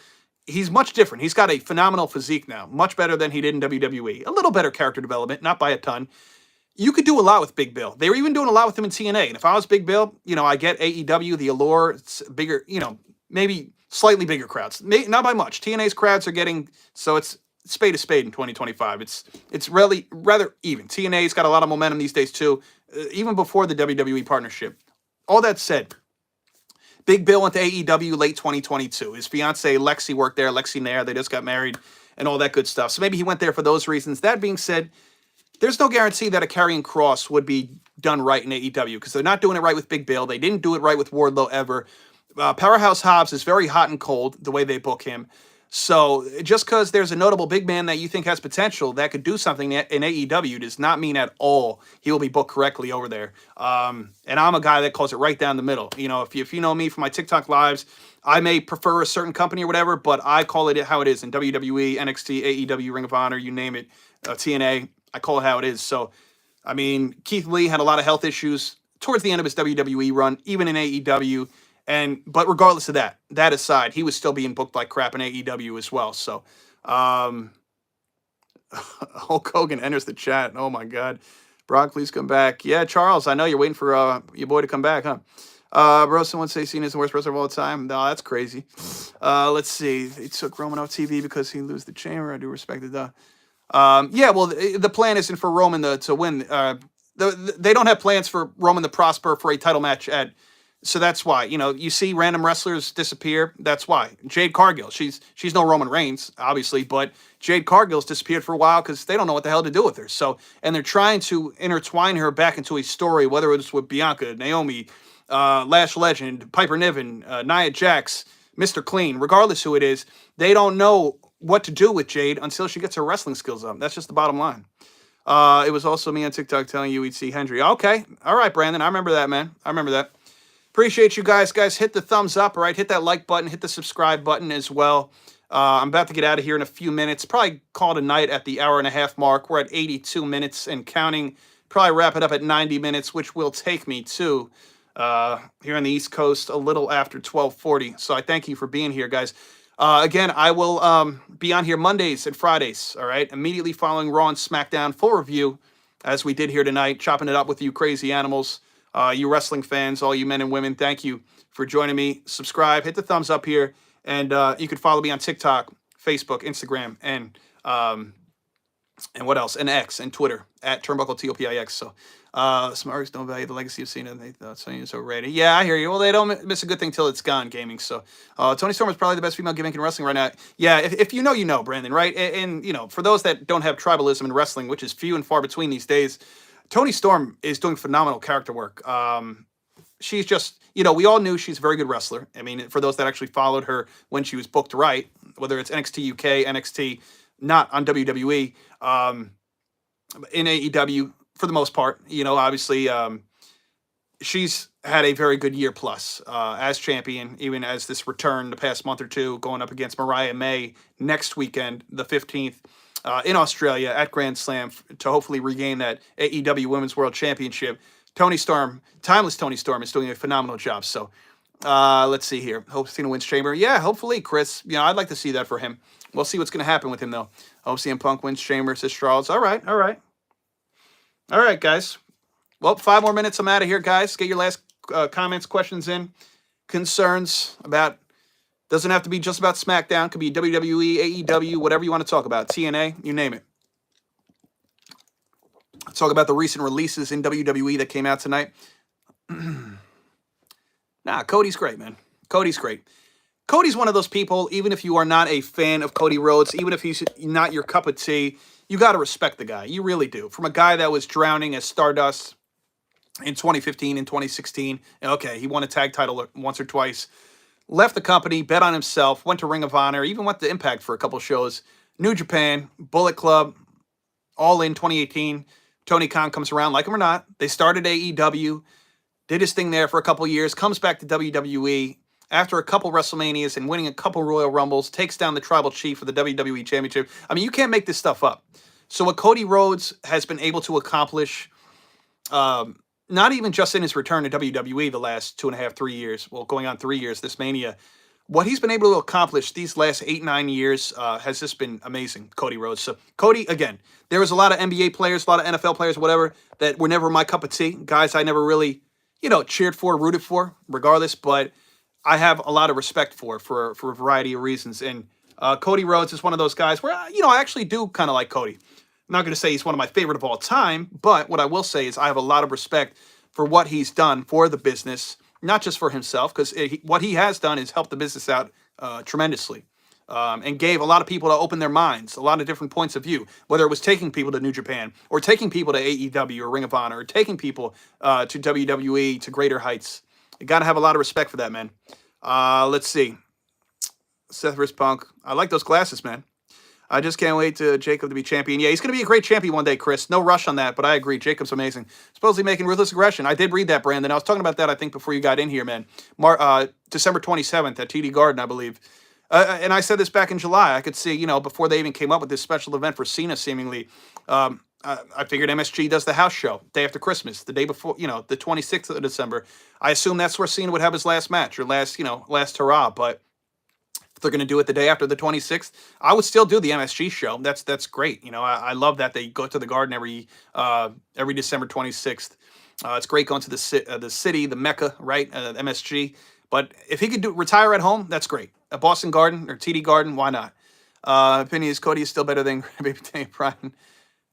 He's much different. He's got a phenomenal physique now, much better than he did in WWE. A little better character development, not by a ton. You could do a lot with Big Bill. They were even doing a lot with him in TNA. And if I was Big Bill, I get AEW, the allure, it's bigger, maybe slightly bigger crowds. Not by much. TNA's crowds are getting, so it's spade to spade in 2025. It's really rather even. TNA's got a lot of momentum these days too, even before the WWE partnership. All that said, Big Bill went to AEW late 2022. His fiance Lexi worked there. Lexi Nair, they just got married and all that good stuff. So maybe he went there for those reasons. That being said, there's no guarantee that a Karrion Kross would be done right in AEW because they're not doing it right with Big Bill. They didn't do it right with Wardlow ever. Powerhouse Hobbs is very hot and cold the way they book him. So just because there's a notable big man that you think has potential that could do something in AEW does not mean at all he will be booked correctly over there. And I'm a guy that calls it right down the middle. If you know me from my TikTok lives, I may prefer a certain company or whatever, but I call it how it is in WWE, NXT, AEW, Ring of Honor, you name it, TNA. I call it how it is. So, Keith Lee had a lot of health issues towards the end of his WWE run, even in AEW. But regardless of that aside, he was still being booked like crap in AEW as well. So, Hulk Hogan enters the chat. Oh my God. Brock, please come back. Yeah, Charles, I know you're waiting for your boy to come back, huh? Bro, someone say Cena's the worst wrestler of all time. No, that's crazy. Let's see. They took Roman off TV because he lose the chamber. I do respect it, though. Yeah, well, the plan isn't for Roman to win. They don't have plans for Roman to prosper for a title match so that's why, you see random wrestlers disappear. That's why. Jade Cargill, she's no Roman Reigns, obviously, but Jade Cargill's disappeared for a while because they don't know what the hell to do with her. So, and they're trying to intertwine her back into a story, whether it's with Bianca, Naomi, Lash Legend, Piper Niven, Nia Jax, Mr. Clean, regardless who it is, they don't know what to do with Jade until she gets her wrestling skills up. That's just the bottom line. It was also me on TikTok telling you we'd see Hendry. Okay. All right, Brandon. I remember that, man. I remember that. Appreciate you guys. Guys, hit the thumbs up, all right? Hit that like button. Hit the subscribe button as well. I'm about to get out of here in a few minutes. Probably call it a night at the hour-and-a-half mark. We're at 82 minutes and counting. Probably wrap it up at 90 minutes, which will take me to here on the East Coast a little after 12:40. So I thank you for being here, guys. Again, I will be on here Mondays and Fridays, all right? Immediately following Raw and SmackDown, full review, as we did here tonight, chopping it up with you crazy animals, you wrestling fans, all you men and women. Thank you for joining me. Subscribe, hit the thumbs up here, and you can follow me on TikTok, Facebook, Instagram, and what else? And X and Twitter at Turnbuckle TOPIX. So some artists don't value the legacy of Cena. They thought Sony is overrated. Yeah, I hear you. Well, they don't miss a good thing till it's gone, gaming. So Toni Storm is probably the best female gimmick in wrestling right now. Yeah, if you know, Brandon, right? And for those that don't have tribalism in wrestling, which is few and far between these days, Toni Storm is doing phenomenal character work. She's just, we all knew she's a very good wrestler. For those that actually followed her when she was booked right, whether it's NXT UK, NXT, not on WWE, in AEW for the most part, obviously she's had a very good year plus as champion, even as this return the past month or two, going up against Mariah May next weekend, the 15th, in Australia at Grand Slam to hopefully regain that AEW Women's World Championship. Toni Storm, timeless Toni Storm, is doing a phenomenal job. So let's see here. Hope Cena wins Chamber. Yeah, hopefully, Chris. I'd like to see that for him. We'll see what's going to happen with him, though. Hope CM Punk wins Chamber, says Charles. All right. All right, guys. Well, 5 more minutes. I'm out of here, guys. Get your last comments, questions in, concerns about. Doesn't have to be just about SmackDown. Could be WWE, AEW, whatever you want to talk about. TNA, you name it. Let's talk about the recent releases in WWE that came out tonight. Cody's great, man. Cody's great. Cody's one of those people, even if you are not a fan of Cody Rhodes, even if he's not your cup of tea, you got to respect the guy. You really do. From a guy that was drowning as Stardust in 2015 and 2016. Okay, he won a tag title once or twice. Left the company, bet on himself, went to Ring of Honor, even went to Impact for a couple shows. New Japan, Bullet Club, All In 2018. Tony Khan comes around, like him or not. They started AEW, did his thing there for a couple years, comes back to WWE after a couple WrestleManias and winning a couple Royal Rumbles, takes down the Tribal Chief for the WWE Championship. You can't make this stuff up. So what Cody Rhodes has been able to accomplish Not even just in his return to WWE the last 2.5, 3 years, well, going on 3 years, this Mania, what he's been able to accomplish these last 8, 9 years has just been amazing, Cody Rhodes. So, Cody, again, there was a lot of NBA players, a lot of NFL players, whatever, that were never my cup of tea. Guys I never really, cheered for, rooted for, regardless, but I have a lot of respect for a variety of reasons. And Cody Rhodes is one of those guys where, I actually do kind of like Cody. I'm not going to say he's one of my favorite of all time, but what I will say is I have a lot of respect for what he's done for the business, not just for himself, because what he has done is helped the business out tremendously, and gave a lot of people to open their minds, a lot of different points of view, whether it was taking people to New Japan or taking people to AEW or Ring of Honor or taking people to WWE to greater heights. You got to have a lot of respect for that, man. Let's see. Seth vs. Punk. I like those glasses, man. I just can't wait to Jacob to be champion. Yeah, he's going to be a great champion one day, Chris. No rush on that, but I agree. Jacob's amazing. Supposedly making Ruthless Aggression. I did read that, Brandon. I was talking about that, I think, before you got in here, man. December 27th at TD Garden, I believe. And I said this back in July. I could see, before they even came up with this special event for Cena, seemingly, I figured MSG does the house show day after Christmas, the day before, the 26th of December. I assume that's where Cena would have his last match or last hurrah. But if they're going to do it the day after the 26th, I would still do the MSG show. That's great. I love that they go to the Garden every December 26th. It's great going to the city, the Mecca, right? MSG. But if he could retire at home, that's great. A Boston Garden or TD Garden, why not? Opinion is Cody is still better than Baby Daniel Bryan.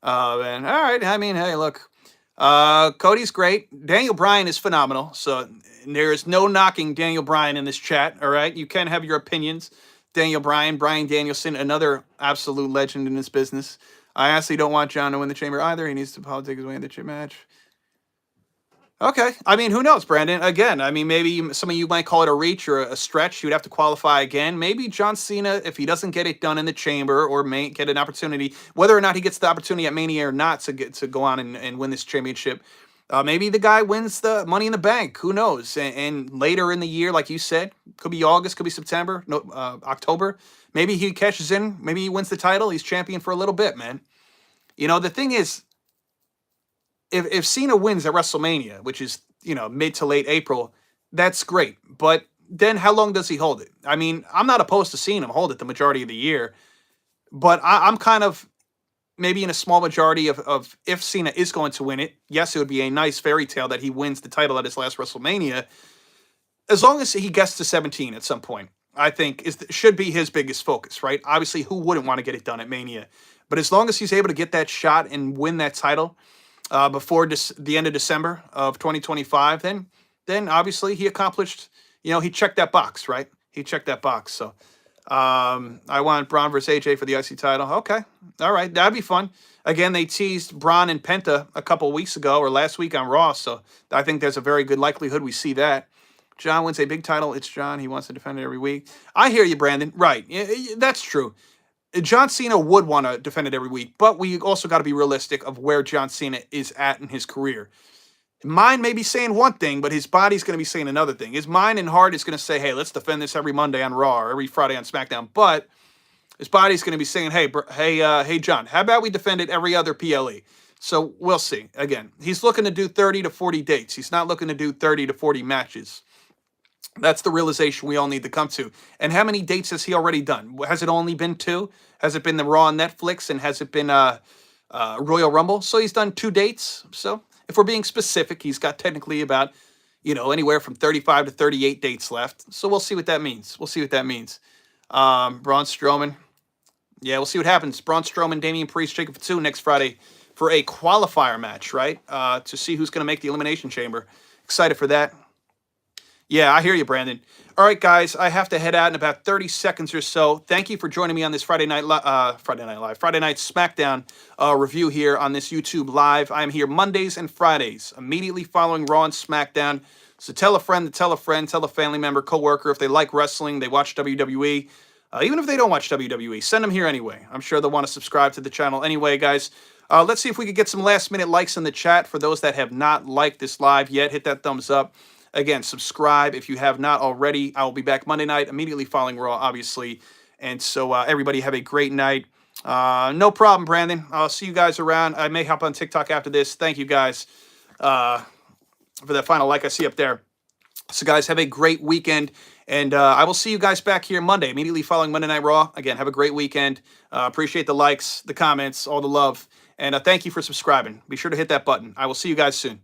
And all right, I mean, hey, look, Cody's great. Daniel Bryan is phenomenal. So there is no knocking Daniel Bryan in this chat. All right, you can have your opinions. Daniel Bryan, Bryan Danielson, another absolute legend in this business. I honestly don't want John to win the Chamber either. He needs to politic his way in the chip match. Okay. I mean, who knows, Brandon? Again, I mean, maybe some of you might call it a reach or a stretch. He would have to qualify again. Maybe John Cena, if he doesn't get it done in the Chamber or may get an opportunity, whether or not he gets the opportunity at Mania or not to go on and win this championship, maybe the guy wins the Money in the Bank. Who knows? And later in the year, like you said, could be August, could be September, no, October. Maybe he cashes in. Maybe he wins the title. He's champion for a little bit, man. The thing is, if Cena wins at WrestleMania, which is, mid to late April, that's great. But then how long does he hold it? I mean, I'm not opposed to seeing him hold it the majority of the year, but I'm kind of maybe in a small majority of if Cena is going to win it. Yes, it would be a nice fairy tale that he wins the title at his last WrestleMania, as long as he gets to 17 at some point. I think should be his biggest focus, right? Obviously, who wouldn't want to get it done at Mania? But as long as he's able to get that shot and win that title before the end of December of 2025, then obviously he accomplished, he checked that box, right? He checked that box. So I want Braun versus AJ for the IC title. Okay. All right. That'd be fun. Again, they teased Braun and Penta a couple of weeks ago or last week on Raw. So I think there's a very good likelihood we see that. John wins a big title. It's John. He wants to defend it every week. I hear you, Brandon. Right. That's true. John Cena would want to defend it every week, but we also got to be realistic of where John Cena is at in his career. Mind may be saying one thing, but his body's going to be saying another thing. His mind and heart is going to say, hey, let's defend this every Monday on Raw or every Friday on SmackDown. But his body's going to be saying, hey, John, how about we defend it every other PLE? So we'll see. Again, he's looking to do 30 to 40 dates. He's not looking to do 30 to 40 matches. That's the realization we all need to come to. And how many dates has he already done? Has it only been 2? Has it been the Raw on Netflix? And has it been Royal Rumble? So he's done 2 dates. So if we're being specific, he's got technically about, anywhere from 35 to 38 dates left. So we'll see what that means. Braun Strowman. Yeah, we'll see what happens. Braun Strowman, Damian Priest, Jacob Fatu next Friday for a qualifier match, right? To see who's going to make the Elimination Chamber. Excited for that. Yeah, I hear you, Brandon. All right, guys, I have to head out in about 30 seconds or so. Thank you for joining me on this Friday Night SmackDown review here on this YouTube Live. I am here Mondays and Fridays, immediately following Raw and SmackDown. So tell a friend to tell a friend, tell a family member, coworker, if they like wrestling, they watch WWE. Even if they don't watch WWE, send them here anyway. I'm sure they'll want to subscribe to the channel anyway, guys. Let's see if we could get some last-minute likes in the chat. For those that have not liked this live yet, hit that thumbs up. Again, subscribe if you have not already. I will be back Monday night, immediately following Raw, obviously. And so everybody have a great night. No problem, Brandon. I'll see you guys around. I may hop on TikTok after this. Thank you, guys. for that final like I see up there. So, guys, have a great weekend. And I will see you guys back here Monday, immediately following Monday Night Raw. Again, have a great weekend. Appreciate the likes, the comments, all the love. And thank you for subscribing. Be sure to hit that button. I will see you guys soon.